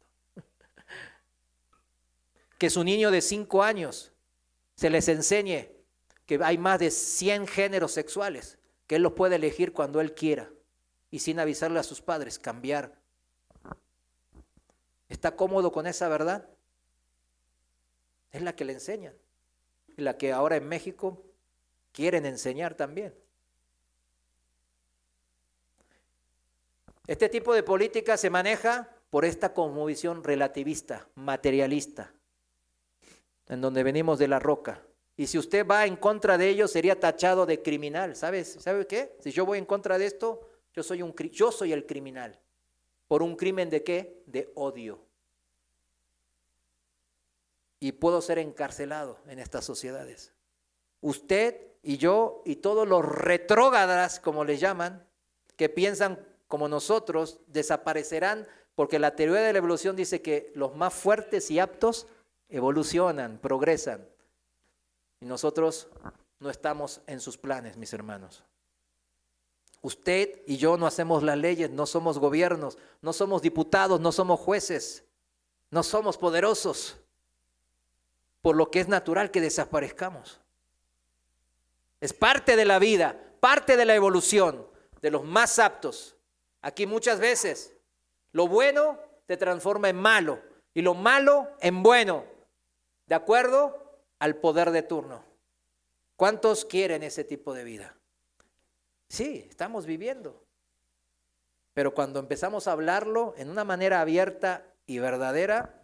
Que su niño de 5 años se les enseñe que hay más de 100 géneros sexuales, que él los puede elegir cuando él quiera y sin avisarle a sus padres, cambiar. ¿Está cómodo con esa verdad? Es la que le enseñan y la que ahora en México quieren enseñar también. Este tipo de política se maneja por esta cosmovisión relativista, materialista, en donde venimos de la roca. Y si usted va en contra de ello, sería tachado de criminal. ¿Sabe qué? Si yo voy en contra de esto, yo soy el criminal. ¿Por un crimen de qué? De odio. Y puedo ser encarcelado en estas sociedades. Usted y yo y todos los retrógradas, como les llaman, que piensan como nosotros, desaparecerán, porque la teoría de la evolución dice que los más fuertes y aptos evolucionan, progresan. Y nosotros no estamos en sus planes, mis hermanos. Usted y yo no hacemos las leyes, no somos gobiernos, no somos diputados, no somos jueces, no somos poderosos, por lo que es natural que desaparezcamos. Es parte de la vida, parte de la evolución, de los más aptos. Aquí muchas veces lo bueno te transforma en malo y lo malo en bueno, de acuerdo al poder de turno. ¿Cuántos quieren ese tipo de vida? Sí, estamos viviendo. Pero cuando empezamos a hablarlo en una manera abierta y verdadera,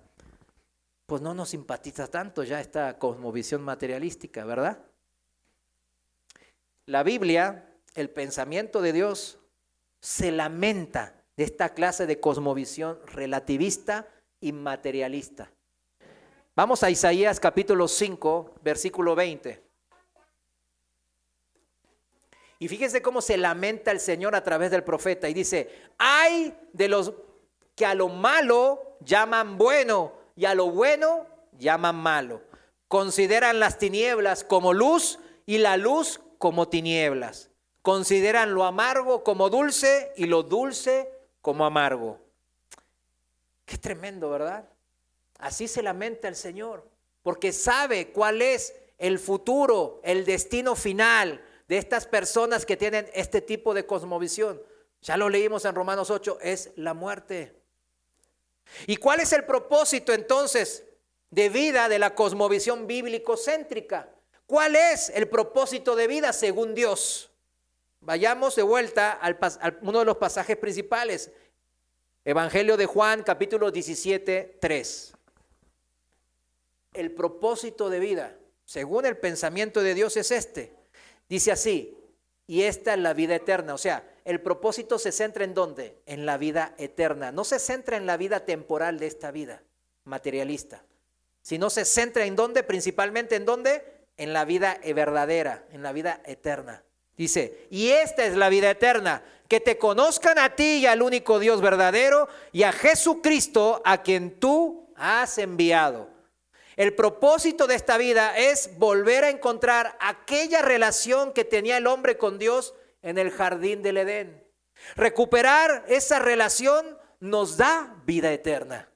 pues no nos simpatiza tanto ya esta cosmovisión materialística, ¿verdad? La Biblia, el pensamiento de Dios, se lamenta de esta clase de cosmovisión relativista y materialista. Vamos a Isaías capítulo 5, versículo 20. Y fíjense cómo se lamenta el Señor a través del profeta y dice: ay de los que a lo malo llaman bueno y a lo bueno llaman malo. Consideran las tinieblas como luz y la luz como tinieblas. Consideran lo amargo como dulce y lo dulce como amargo. Qué tremendo, ¿verdad? Así se lamenta el Señor, porque sabe cuál es el futuro, el destino final de estas personas que tienen este tipo de cosmovisión. Ya lo leímos en Romanos 8, es la muerte. ¿Y cuál es el propósito entonces de vida de la cosmovisión bíblico-céntrica? ¿Cuál es el propósito de vida según Dios? Vayamos de vuelta a uno de los pasajes principales. Evangelio de Juan, capítulo 17, 3. El propósito de vida, según el pensamiento de Dios, es este. Dice así: y esta es la vida eterna. O sea, el propósito se centra ¿en dónde? En la vida eterna. No se centra en la vida temporal de esta vida materialista, sino se centra ¿en dónde? Principalmente ¿en dónde? En la vida verdadera, en la vida eterna. Dice: y esta es la vida eterna, que te conozcan a ti y al único Dios verdadero y a Jesucristo a quien tú has enviado. El propósito de esta vida es volver a encontrar aquella relación que tenía el hombre con Dios en el jardín del Edén. Recuperar esa relación nos da vida eterna.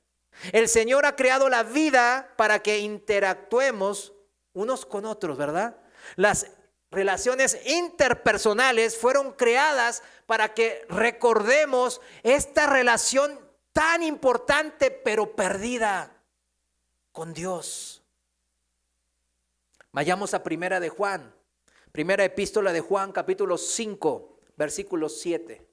El Señor ha creado la vida para que interactuemos unos con otros, ¿verdad? Las relaciones interpersonales fueron creadas para que recordemos esta relación tan importante pero perdida con Dios. Vayamos a Primera de Juan, primera epístola de Juan, capítulo 5, versículo 7.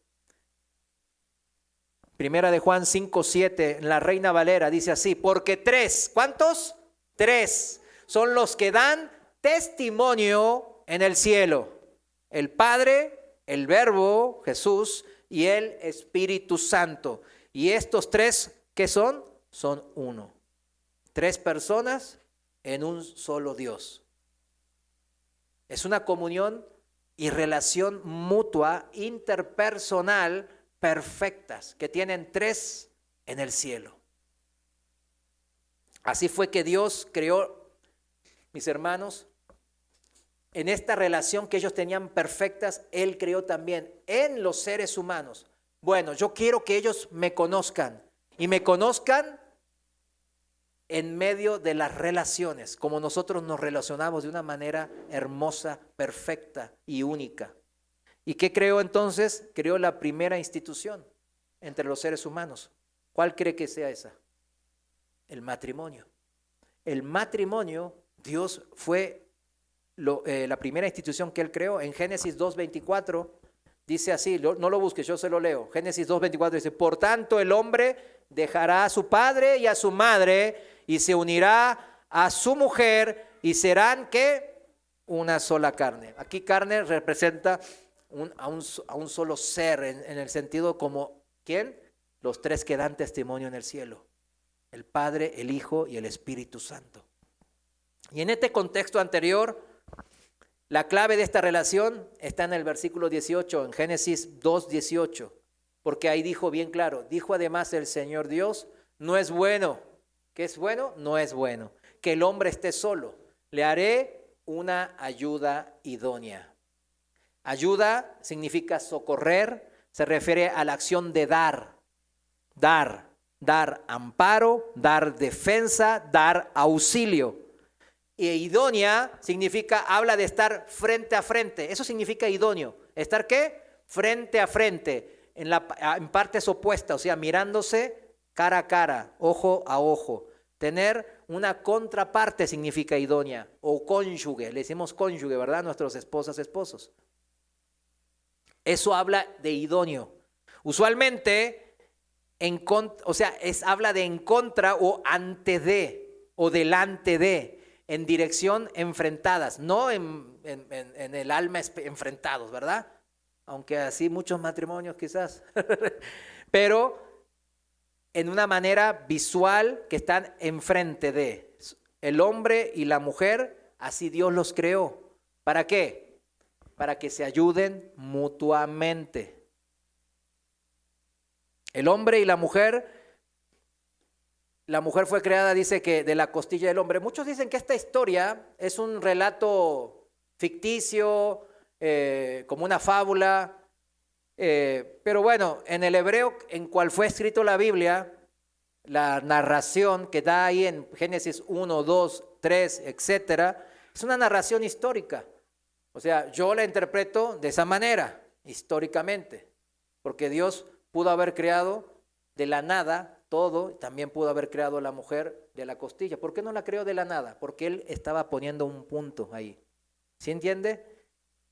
Primera de Juan 5:7, en la Reina Valera dice así: porque tres, ¿cuántos? Tres son los que dan testimonio en el cielo: el Padre, el Verbo, Jesús, y el Espíritu Santo. Y estos tres, ¿qué son? Son uno. Tres personas en un solo Dios. Es una comunión y relación mutua, interpersonal, perfectas, que tienen tres en el cielo. Así fue que Dios creó, mis hermanos, en esta relación que ellos tenían perfectas, Él creó también en los seres humanos. Bueno, yo quiero que ellos me conozcan y me conozcan en medio de las relaciones, como nosotros nos relacionamos de una manera hermosa, perfecta y única. ¿Y qué creó entonces? Creó la primera institución entre los seres humanos. ¿Cuál cree que sea esa? El matrimonio. El matrimonio, Dios fue la primera institución que Él creó. En Génesis 2:24 dice así, no lo busques, yo se lo leo. Génesis 2:24 dice: por tanto el hombre dejará a su padre y a su madre y se unirá a su mujer y serán, ¿qué? Una sola carne. Aquí carne representa a un solo ser, en el sentido como, ¿quién? Los tres que dan testimonio en el cielo: el Padre, el Hijo y el Espíritu Santo. Y en este contexto anterior, la clave de esta relación está en el versículo 18, en Génesis 2:18, porque ahí dijo bien claro: dijo además el Señor Dios, no es bueno. ¿Qué es bueno? No es bueno que el hombre esté solo. Le haré una ayuda idónea. Ayuda significa socorrer, se refiere a la acción de dar amparo, dar defensa, dar auxilio. Y idónea significa, habla de estar frente a frente. Eso significa idóneo. ¿Estar qué? Frente a frente, en partes opuestas, o sea, mirándose cara a cara, ojo a ojo. Tener una contraparte significa idónea, o cónyuge. Le decimos cónyuge, ¿verdad? Nuestros esposas, esposos. Eso habla de idóneo. Usualmente, habla de en contra o ante de, o delante de, en dirección enfrentadas, no en el alma enfrentados, ¿verdad? Aunque así muchos matrimonios quizás, pero en una manera visual que están enfrente de. El hombre y la mujer, así Dios los creó. ¿Para qué? Para que se ayuden mutuamente. El hombre y la mujer fue creada, dice que de la costilla del hombre. Muchos dicen que esta historia es un relato ficticio, como una fábula, pero bueno, en el hebreo en cual fue escrito la Biblia, la narración que da ahí en Génesis 1, 2, 3, etcétera, es una narración histórica. O sea, yo la interpreto de esa manera, históricamente, porque Dios pudo haber creado de la nada todo, también pudo haber creado a la mujer de la costilla. ¿Por qué no la creó de la nada? Porque Él estaba poniendo un punto ahí. ¿Sí entiende?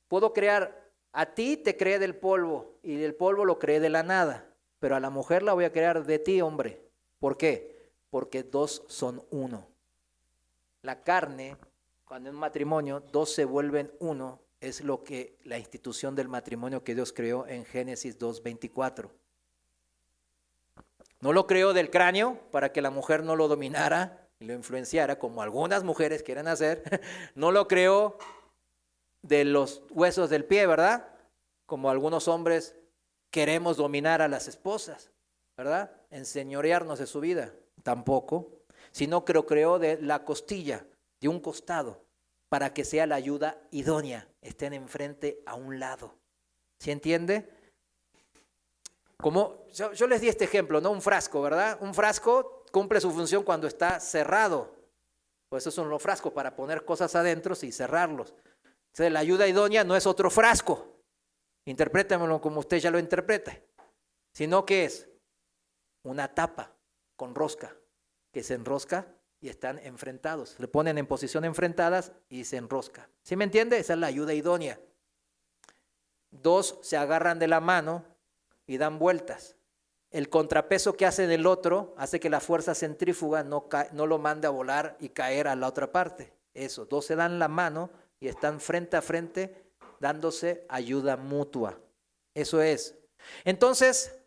Puedo crear, a ti te creé del polvo y del polvo lo creé de la nada, pero a la mujer la voy a crear de ti, hombre. ¿Por qué? Porque dos son uno. La carne, cuando en un matrimonio dos se vuelven uno, es lo que la institución del matrimonio que Dios creó en Génesis 2:24. No lo creó del cráneo para que la mujer no lo dominara y lo influenciara, como algunas mujeres quieren hacer. No lo creó de los huesos del pie, ¿verdad? Como algunos hombres queremos dominar a las esposas, ¿verdad? Enseñorearnos de su vida. Tampoco. Sino que lo creó de la costilla, de un costado, para que sea la ayuda idónea. Estén enfrente a un lado. ¿Sí entiende? Como yo les di este ejemplo, ¿no? Un frasco, ¿verdad? Un frasco cumple su función cuando está cerrado. Pues esos son los frascos para poner cosas adentro y cerrarlos. Entonces, la ayuda idónea no es otro frasco. Interprétamelo como usted ya lo interprete. Sino que es una tapa con rosca que se enrosca y están enfrentados. Le ponen en posición enfrentadas y se enrosca. ¿Sí me entiende? Esa es la ayuda idónea. Dos se agarran de la mano y dan vueltas. El contrapeso que hace del otro hace que la fuerza centrífuga no lo mande a volar y caer a la otra parte. Eso, dos se dan la mano y están frente a frente dándose ayuda mutua. Eso es. Entonces,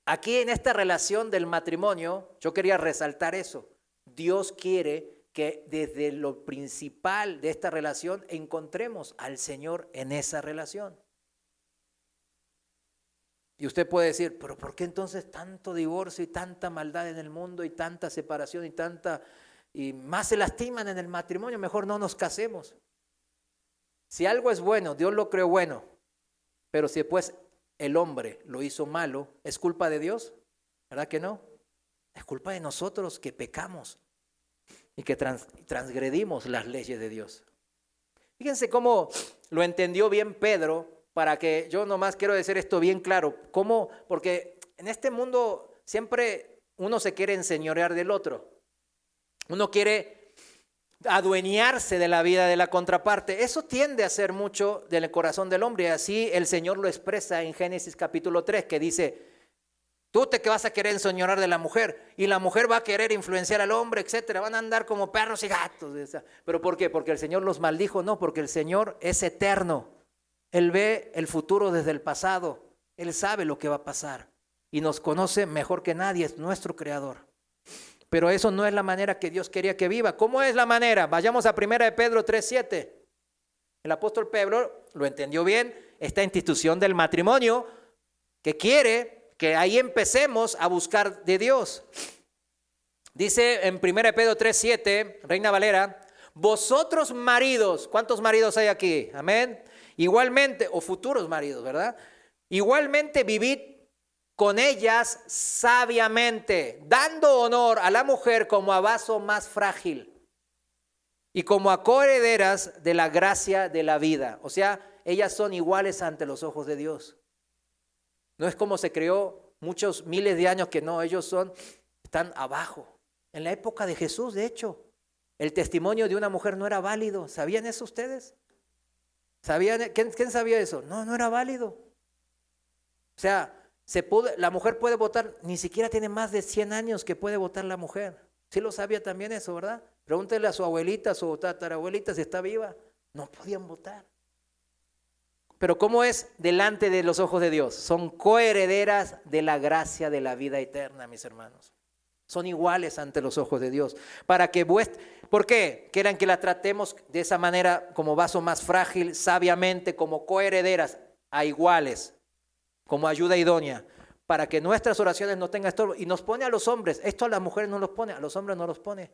aquí en esta relación del matrimonio, yo quería resaltar eso. Dios quiere que desde lo principal de esta relación encontremos al Señor en esa relación. Y usted puede decir, pero ¿por qué entonces tanto divorcio y tanta maldad en el mundo y tanta separación y más se lastiman en el matrimonio? Mejor no nos casemos. Si algo es bueno, Dios lo creó bueno, pero si después el hombre lo hizo malo, ¿es culpa de Dios? ¿Verdad que no? Es culpa de nosotros que pecamos y que transgredimos las leyes de Dios. Fíjense cómo lo entendió bien Pedro. Para que yo nomás quiero decir esto bien claro, ¿cómo? Porque en este mundo siempre uno se quiere enseñorear del otro, uno quiere adueñarse de la vida de la contraparte. Eso tiende a ser mucho del corazón del hombre, y así el Señor lo expresa en Génesis capítulo 3, que dice, tú te que vas a querer enseñorear de la mujer, y la mujer va a querer influenciar al hombre, etcétera, van a andar como perros y gatos. ¿Pero por qué? ¿Porque el Señor los maldijo? No, porque el Señor es eterno. Él ve el futuro desde el pasado. Él sabe lo que va a pasar. Y nos conoce mejor que nadie. Es nuestro creador. Pero eso no es la manera que Dios quería que viva. ¿Cómo es la manera? Vayamos a 1 de Pedro 3:7. El apóstol Pedro lo entendió bien. Esta institución del matrimonio que quiere que ahí empecemos a buscar de Dios. Dice en 1 de Pedro 3:7, Reina Valera, vosotros maridos, ¿cuántos maridos hay aquí? Amén. Igualmente, o futuros maridos, ¿verdad? Igualmente vivid con ellas sabiamente, dando honor a la mujer como a vaso más frágil y como a coherederas de la gracia de la vida. O sea, ellas son iguales ante los ojos de Dios. No es como se creó muchos miles de años que no, ellos están abajo. En la época de Jesús, de hecho, el testimonio de una mujer no era válido. ¿Sabían eso ustedes? ¿Sabían? ¿Quién sabía eso? No era válido. O sea, la mujer puede votar, ni siquiera tiene más de 100 años que puede votar la mujer. Sí lo sabía también eso, ¿verdad? Pregúntele a su abuelita, a su tatarabuelita si está viva. No podían votar. Pero ¿cómo es delante de los ojos de Dios? Son coherederas de la gracia de la vida eterna, mis hermanos. Son iguales ante los ojos de Dios. ¿Por qué? Quieran que la tratemos de esa manera como vaso más frágil, sabiamente, como coherederas, a iguales, como ayuda idónea, para que nuestras oraciones no tengan estorbo. Y nos pone a los hombres, esto a las mujeres no los pone, a los hombres no los pone.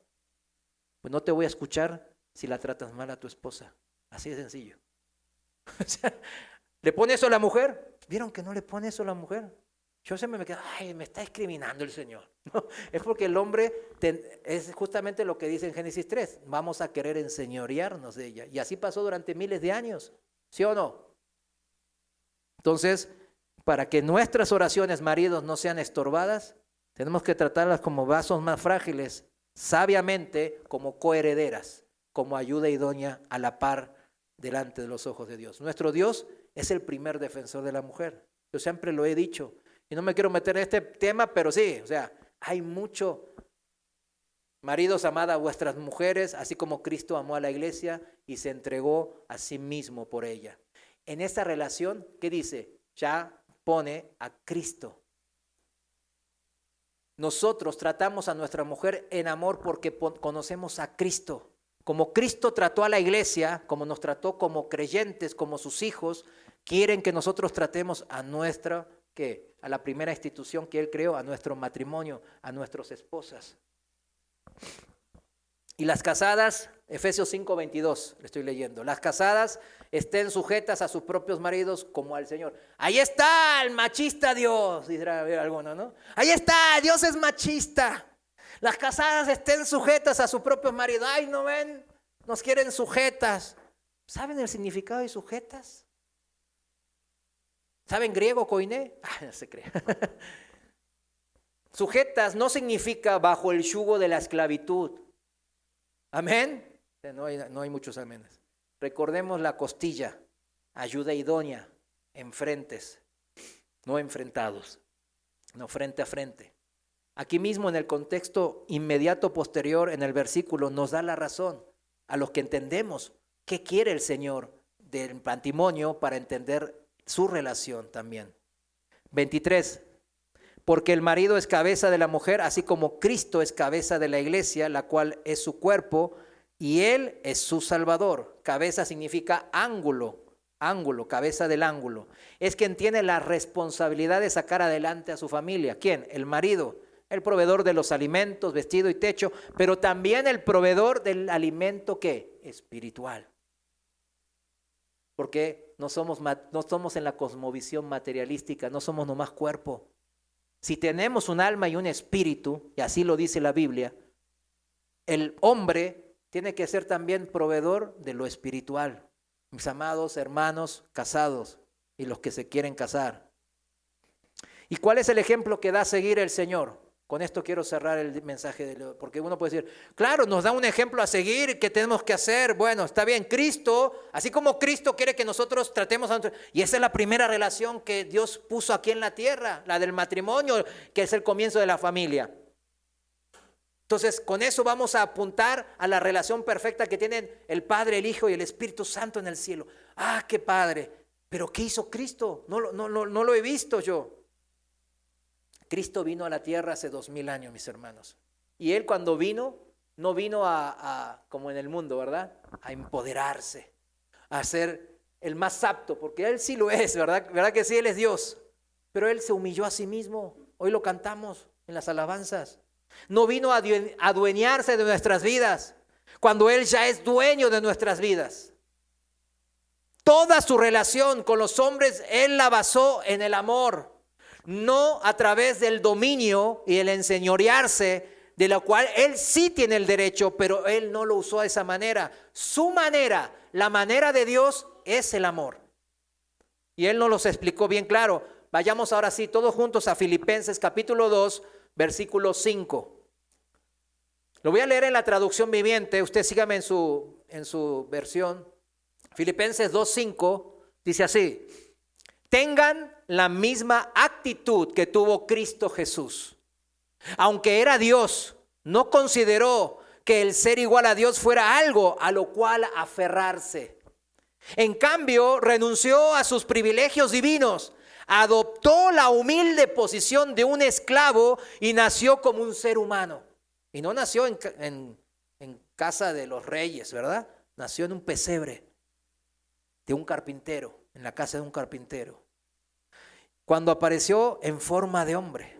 Pues no te voy a escuchar si la tratas mal a tu esposa. Así de sencillo. O sea, ¿le pone eso a la mujer? ¿Vieron que no le pone eso a la mujer? Yo siempre me quedo, me está discriminando el Señor. No, es porque el hombre, es justamente lo que dice en Génesis 3, vamos a querer enseñorearnos de ella. Y así pasó durante miles de años, ¿sí o no? Entonces, para que nuestras oraciones, maridos, no sean estorbadas, tenemos que tratarlas como vasos más frágiles, sabiamente, como coherederas, como ayuda idónea a la par delante de los ojos de Dios. Nuestro Dios es el primer defensor de la mujer. Yo siempre lo he dicho. Y no me quiero meter en este tema, pero sí, o sea, hay mucho. Maridos, amad a vuestras mujeres, así como Cristo amó a la iglesia y se entregó a sí mismo por ella. En esta relación, ¿qué dice? Ya pone a Cristo. Nosotros tratamos a nuestra mujer en amor porque conocemos a Cristo. Como Cristo trató a la iglesia, como nos trató como creyentes, como sus hijos, quieren que nosotros tratemos a nuestra, ¿qué? A la primera institución que Él creó, a nuestro matrimonio, a nuestras esposas. Y las casadas, Efesios 5:22, le estoy leyendo. Las casadas estén sujetas a sus propios maridos como al Señor. Ahí está el machista Dios, dirá alguno, ¿no? Ahí está, Dios es machista. Las casadas estén sujetas a su propio marido. Ay, ¿no ven? Nos quieren sujetas. ¿Saben el significado de sujetas? ¿Saben griego, koiné? No se cree. Sujetas no significa bajo el yugo de la esclavitud. Amén. No hay muchos amenes. Recordemos la costilla, ayuda idónea, en frentes, no enfrentados, no frente a frente. Aquí mismo en el contexto inmediato posterior, en el versículo, nos da la razón a los que entendemos qué quiere el Señor del matrimonio para entender su relación también. 23. Porque el marido es cabeza de la mujer, así como Cristo es cabeza de la iglesia, la cual es su cuerpo, y Él es su Salvador. Cabeza significa ángulo, cabeza del ángulo. Es quien tiene la responsabilidad de sacar adelante a su familia. ¿Quién? El marido, el proveedor de los alimentos, vestido y techo, pero también el proveedor del alimento, ¿qué? Espiritual. Porque no somos en la cosmovisión materialística, no somos nomás cuerpo. Si tenemos un alma y un espíritu, y así lo dice la Biblia, el hombre tiene que ser también proveedor de lo espiritual. Mis amados hermanos casados y los que se quieren casar. ¿Y cuál es el ejemplo que da a seguir el Señor? Con esto quiero cerrar el mensaje, porque uno puede decir, claro, nos da un ejemplo a seguir, ¿qué tenemos que hacer? Bueno, está bien, Cristo, así como Cristo quiere que nosotros tratemos a nosotros, y esa es la primera relación que Dios puso aquí en la tierra, la del matrimonio, que es el comienzo de la familia. Entonces, con eso vamos a apuntar a la relación perfecta que tienen el Padre, el Hijo y el Espíritu Santo en el cielo. ¡Ah, qué padre! ¿Pero qué hizo Cristo? No lo he visto yo. Cristo vino a la tierra hace 2000 años, mis hermanos. Y Él cuando vino, no vino como en el mundo, ¿verdad? A empoderarse, a ser el más apto, porque Él sí lo es, ¿verdad? ¿Verdad que sí? Él es Dios. Pero Él se humilló a sí mismo. Hoy lo cantamos en las alabanzas. No vino a adueñarse de nuestras vidas, cuando Él ya es dueño de nuestras vidas. Toda su relación con los hombres, Él la basó en el amor. No a través del dominio y el enseñorearse, de la cual Él sí tiene el derecho, pero Él no lo usó de esa manera. Su manera, la manera de Dios es el amor. Y Él nos los explicó bien claro. Vayamos ahora sí todos juntos a Filipenses capítulo 2, versículo 5. Lo voy a leer en la traducción viviente, usted sígame en su versión. Filipenses 2, 5 dice así: tengan la misma actitud que tuvo Cristo Jesús. Aunque era Dios, no consideró que el ser igual a Dios fuera algo a lo cual aferrarse. En cambio, renunció a sus privilegios divinos, adoptó la humilde posición de un esclavo y nació como un ser humano. Y no nació en casa de los reyes, ¿verdad? Nació en un pesebre de un carpintero, en la casa de un carpintero. Cuando apareció en forma de hombre,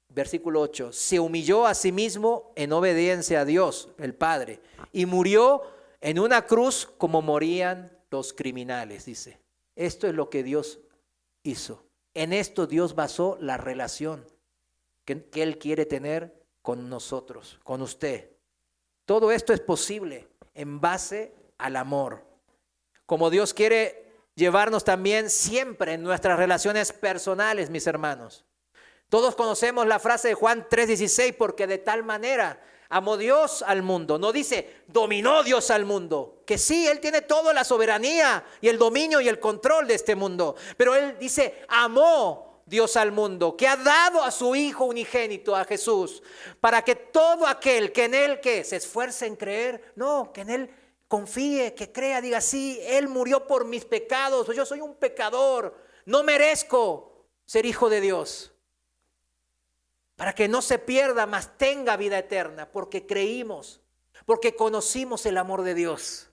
versículo 8, se humilló a sí mismo en obediencia a Dios, el Padre, y murió en una cruz como morían los criminales, dice. Esto es lo que Dios hizo. En esto Dios basó la relación que Él quiere tener con nosotros, con usted. Todo esto es posible en base al amor. Como Dios quiere llevarnos también siempre en nuestras relaciones personales, mis hermanos. Todos conocemos la frase de Juan 3:16, porque de tal manera amó Dios al mundo. No dice dominó Dios al mundo, que sí, Él tiene toda la soberanía y el dominio y el control de este mundo. Pero Él dice amó Dios al mundo, que ha dado a su Hijo unigénito, a Jesús, para que todo aquel que en Él que se esfuerce en creer, no, que en Él confíe, que crea, diga sí, Él murió por mis pecados, yo soy un pecador, no merezco ser hijo de Dios. Para que no se pierda, mas tenga vida eterna, porque creímos, porque conocimos el amor de Dios.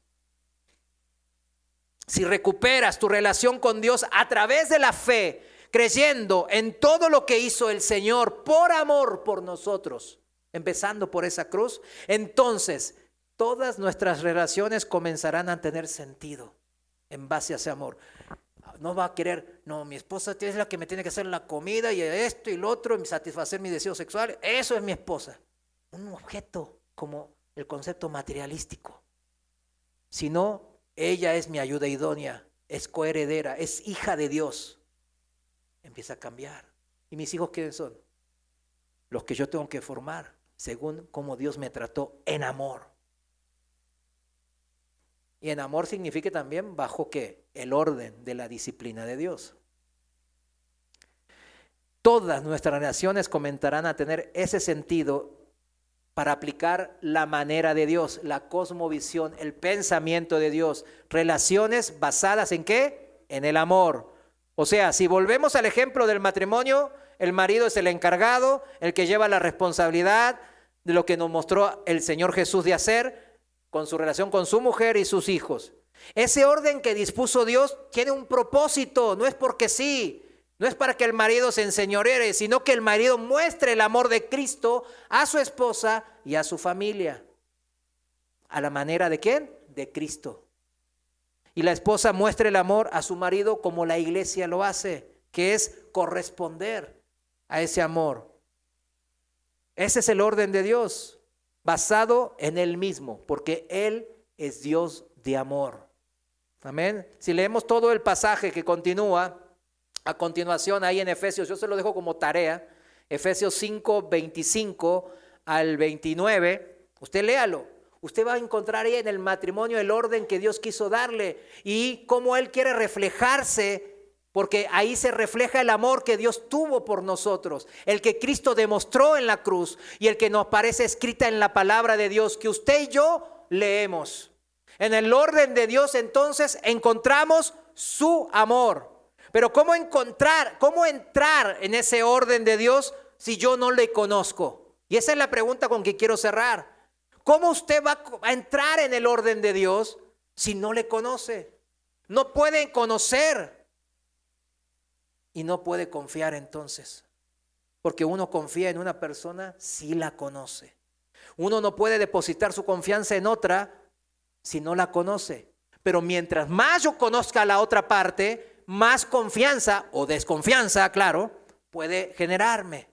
Si recuperas tu relación con Dios a través de la fe, creyendo en todo lo que hizo el Señor por amor por nosotros, empezando por esa cruz, entonces todas nuestras relaciones comenzarán a tener sentido en base a ese amor. No va a querer, no, mi esposa es la que me tiene que hacer la comida y esto y lo otro, y satisfacer mis deseos sexuales. Eso es mi esposa. un objeto como el concepto materialístico, sino ella es mi ayuda idónea, es coheredera, es hija de Dios. Empieza a cambiar. ¿Y mis hijos quiénes son? Los que yo tengo que formar según cómo Dios me trató en amor. Y en amor significa también bajo ¿qué? El orden de la disciplina de Dios. Todas nuestras relaciones comenzarán a tener ese sentido para aplicar la manera de Dios, la cosmovisión, el pensamiento de Dios. Relaciones basadas ¿en qué? En el amor. O sea, si volvemos al ejemplo del matrimonio, el marido es el encargado, el que lleva la responsabilidad de lo que nos mostró el Señor Jesús de hacer con su relación con su mujer y sus hijos. Ese orden que dispuso Dios tiene un propósito, no es porque sí, no es para que el marido se enseñoree, sino que el marido muestre el amor de Cristo a su esposa y a su familia. ¿A la manera de quién? De Cristo. Y la esposa muestre el amor a su marido como la iglesia lo hace, que es corresponder a ese amor. Ese es el orden de Dios, basado en Él mismo, porque Él es Dios de amor. Amén. Si leemos todo el pasaje que continúa a continuación ahí en Efesios, yo se lo dejo como tarea, Efesios 5, 25 al 29, usted léalo. Usted va a encontrar ahí en el matrimonio el orden que Dios quiso darle y cómo Él quiere reflejarse, porque ahí se refleja el amor que Dios tuvo por nosotros, el que Cristo demostró en la cruz y el que nos parece escrita en la palabra de Dios que usted y yo leemos. En el orden de Dios entonces encontramos su amor. Pero ¿cómo entrar en ese orden de Dios si yo no le conozco? Y esa es la pregunta con que quiero cerrar. ¿Cómo usted va a entrar en el orden de Dios si no le conoce? No puede conocer y no puede confiar entonces. Porque uno confía en una persona si la conoce. Uno no puede depositar su confianza en otra si no la conoce. Pero mientras más yo conozca a la otra parte, más confianza o desconfianza, claro, puede generarme.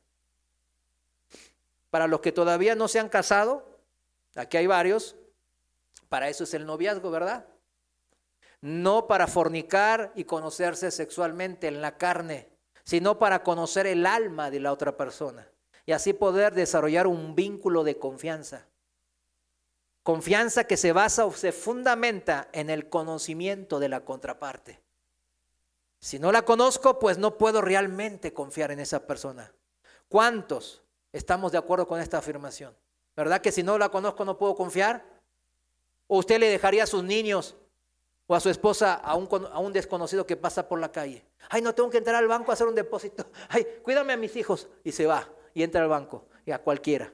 Para los que todavía no se han casado, aquí hay varios, para eso es el noviazgo, ¿verdad? No para fornicar y conocerse sexualmente en la carne, sino para conocer el alma de la otra persona y así poder desarrollar un vínculo de confianza. Confianza que se basa o se fundamenta en el conocimiento de la contraparte. Si no la conozco, pues no puedo realmente confiar en esa persona. ¿Cuántos estamos de acuerdo con esta afirmación? ¿Verdad que si no la conozco no puedo confiar? ¿O usted le dejaría a sus niños o a su esposa a un desconocido que pasa por la calle? Ay, no, tengo que entrar al banco a hacer un depósito. Ay, cuídame a mis hijos. Y se va y entra al banco y a cualquiera.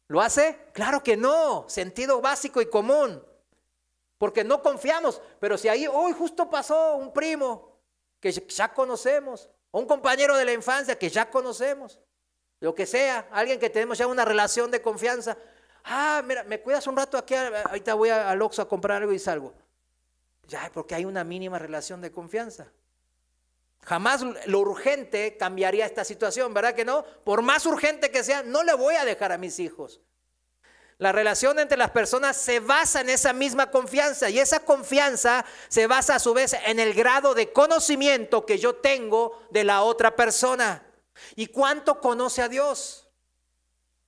¿Lo hace? Claro que no. Sentido básico y común. Porque no confiamos. Pero si ahí hoy justo pasó un primo que ya conocemos, o un compañero de la infancia que ya conocemos, lo que sea, alguien que tenemos ya una relación de confianza. Ah, mira, me cuidas un rato aquí, ahorita voy al Oxxo a comprar algo y salgo. Ya, porque hay una mínima relación de confianza. Jamás lo urgente cambiaría esta situación, ¿verdad que no? Por más urgente que sea, no le voy a dejar a mis hijos. La relación entre las personas se basa en esa misma confianza y esa confianza se basa a su vez en el grado de conocimiento que yo tengo de la otra persona. ¿Y cuánto conoce a Dios?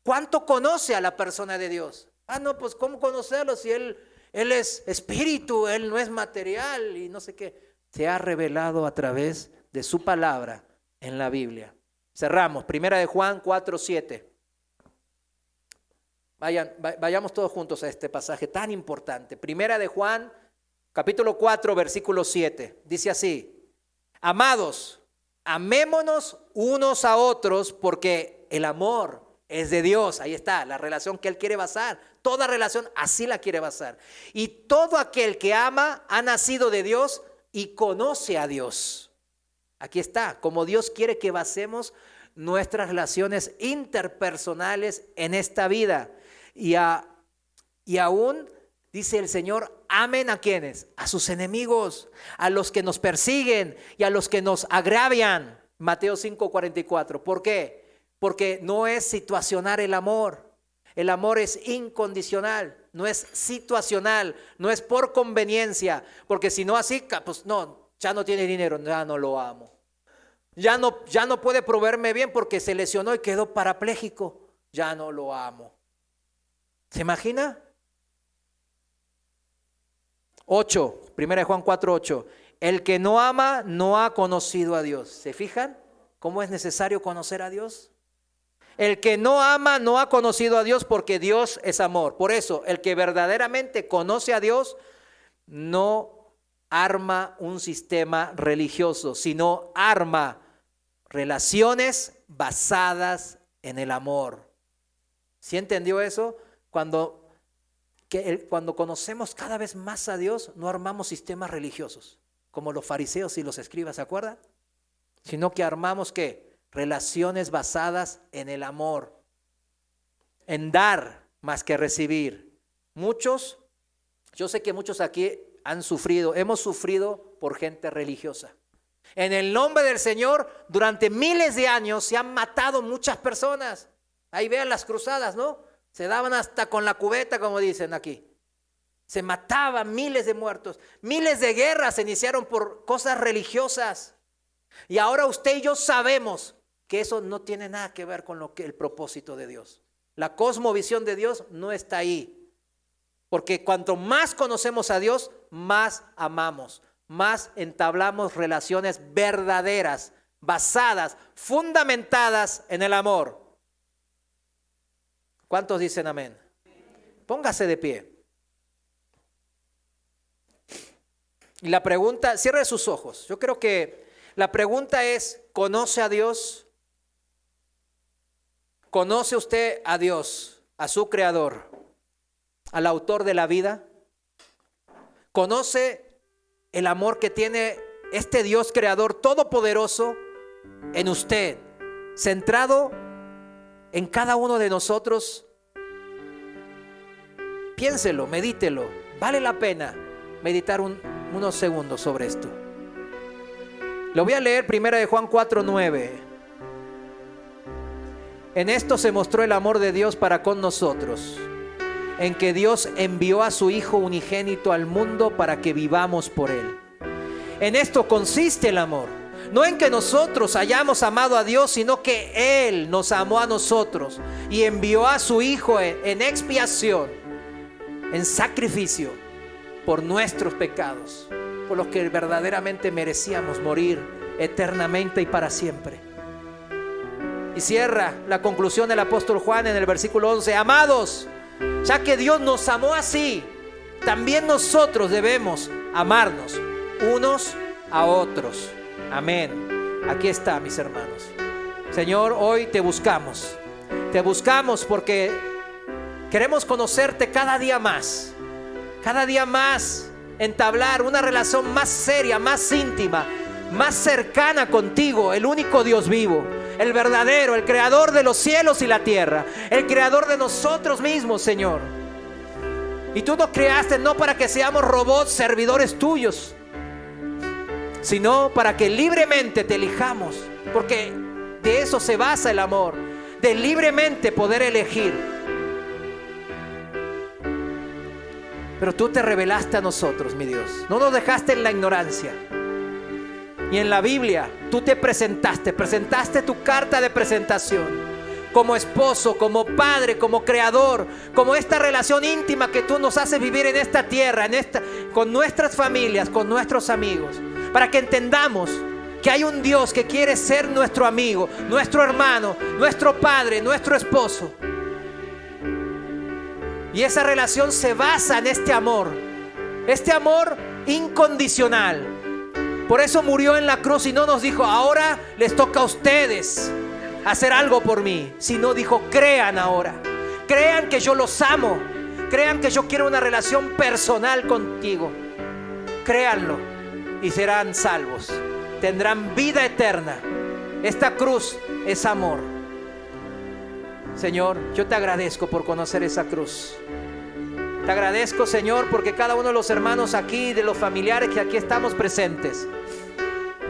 ¿Cuánto conoce a la persona de Dios? Ah, no, pues ¿cómo conocerlo si Él es espíritu, Él no es material y no sé qué? Se ha revelado a través de su palabra en la Biblia. Cerramos, 1 Juan 4:7. Vayamos todos juntos a este pasaje tan importante. 1 Juan, capítulo 4, versículo 7. Dice así: amados, amémonos unos a otros porque el amor es de Dios. Ahí está, la relación que Él quiere basar. Toda relación así la quiere basar. Y todo aquel que ama ha nacido de Dios y conoce a Dios. Aquí está, como Dios quiere que basemos nuestras relaciones interpersonales en esta vida. Y aún dice el Señor, amen a quienes, a sus enemigos, a los que nos persiguen y a los que nos agravian. Mateo 5:44. ¿Por qué? Porque no es situacional el amor. El amor es incondicional, no es situacional, no es por conveniencia, porque si no así, pues no, ya no tiene dinero, ya no lo amo. Ya no puede proveerme bien porque se lesionó y quedó parapléjico, ya no lo amo. ¿Se imagina? 8, 1 Juan 4:8. El que no ama no ha conocido a Dios. ¿Se fijan cómo es necesario conocer a Dios? El que no ama no ha conocido a Dios porque Dios es amor. Por eso, el que verdaderamente conoce a Dios no arma un sistema religioso, sino arma relaciones basadas en el amor. ¿Sí entendió eso? Cuando conocemos cada vez más a Dios, no armamos sistemas religiosos, como los fariseos y los escribas, ¿se acuerdan? Sino que armamos, ¿qué? Relaciones basadas en el amor, en dar más que recibir. Yo sé que muchos aquí hemos sufrido por gente religiosa. En el nombre del Señor, durante miles de años se han matado muchas personas. Ahí vean las cruzadas, ¿no? Se daban hasta con la cubeta, como dicen aquí. Se mataban miles de muertos. Miles de guerras se iniciaron por cosas religiosas. Y ahora usted y yo sabemos que eso no tiene nada que ver con el propósito de Dios. La cosmovisión de Dios no está ahí. Porque cuanto más conocemos a Dios, más amamos, más entablamos relaciones verdaderas, basadas, fundamentadas en el amor. ¿Cuántos dicen amén? Póngase de pie. Y la pregunta, cierre sus ojos. Yo creo que la pregunta es, ¿conoce a Dios? ¿Conoce usted a Dios, a su creador, al autor de la vida? ¿Conoce el amor que tiene este Dios creador todopoderoso en usted, centrado en cada uno de nosotros? Piénselo, medítelo. Vale la pena meditar unos segundos sobre esto. Lo voy a leer 1 Juan 4:9. En esto se mostró el amor de Dios para con nosotros, en que Dios envió a su Hijo unigénito al mundo para que vivamos por Él. En esto consiste el amor, no en que nosotros hayamos amado a Dios, sino que Él nos amó a nosotros y envió a su Hijo en expiación, en sacrificio por nuestros pecados, por los que verdaderamente merecíamos morir eternamente y para siempre. Y cierra la conclusión del apóstol Juan en el versículo 11. Amados, ya que Dios nos amó así, también nosotros debemos amarnos unos a otros. Amén. Aquí está, mis hermanos. Señor, hoy te buscamos. Te buscamos porque queremos conocerte cada día más. Cada día más entablar una relación más seria, más íntima, más cercana contigo, el único Dios vivo, el verdadero, el creador de los cielos y la tierra, el creador de nosotros mismos, Señor. Y tú nos creaste no para que seamos robots, servidores tuyos, sino para que libremente te elijamos, porque de eso se basa el amor, de libremente poder elegir. Pero tú te revelaste a nosotros, mi Dios. No nos dejaste en la ignorancia. Y en la Biblia tú te presentaste tu carta de presentación como esposo, como padre, como creador, como esta relación íntima que tú nos haces vivir en esta tierra, con nuestras familias, con nuestros amigos, para que entendamos que hay un Dios que quiere ser nuestro amigo, nuestro hermano, nuestro padre, nuestro esposo. Y esa relación se basa en este amor incondicional. Por eso murió en la cruz y no nos dijo, ahora les toca a ustedes hacer algo por mí. Sino dijo, crean ahora. Crean que yo los amo. Crean que yo quiero una relación personal contigo. Créanlo y serán salvos. Tendrán vida eterna. Esta cruz es amor. Señor, yo te agradezco por conocer esa cruz. Te agradezco, Señor, porque cada uno de los hermanos aquí, de los familiares que aquí estamos presentes,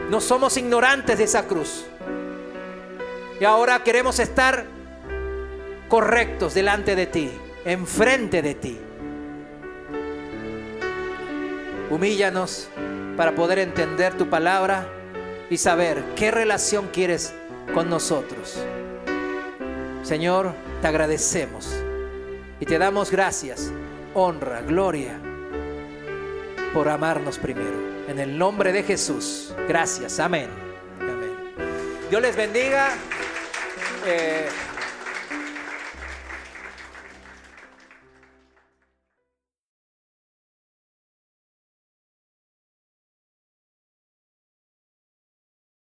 no somos ignorantes de esa cruz. Y ahora queremos estar correctos delante de ti, enfrente de ti. Humíllanos para poder entender tu palabra y saber qué relación quieres con nosotros. Señor, te agradecemos y te damos gracias, honra, gloria, por amarnos primero. En el nombre de Jesús, gracias, amén. Amén. Dios les bendiga.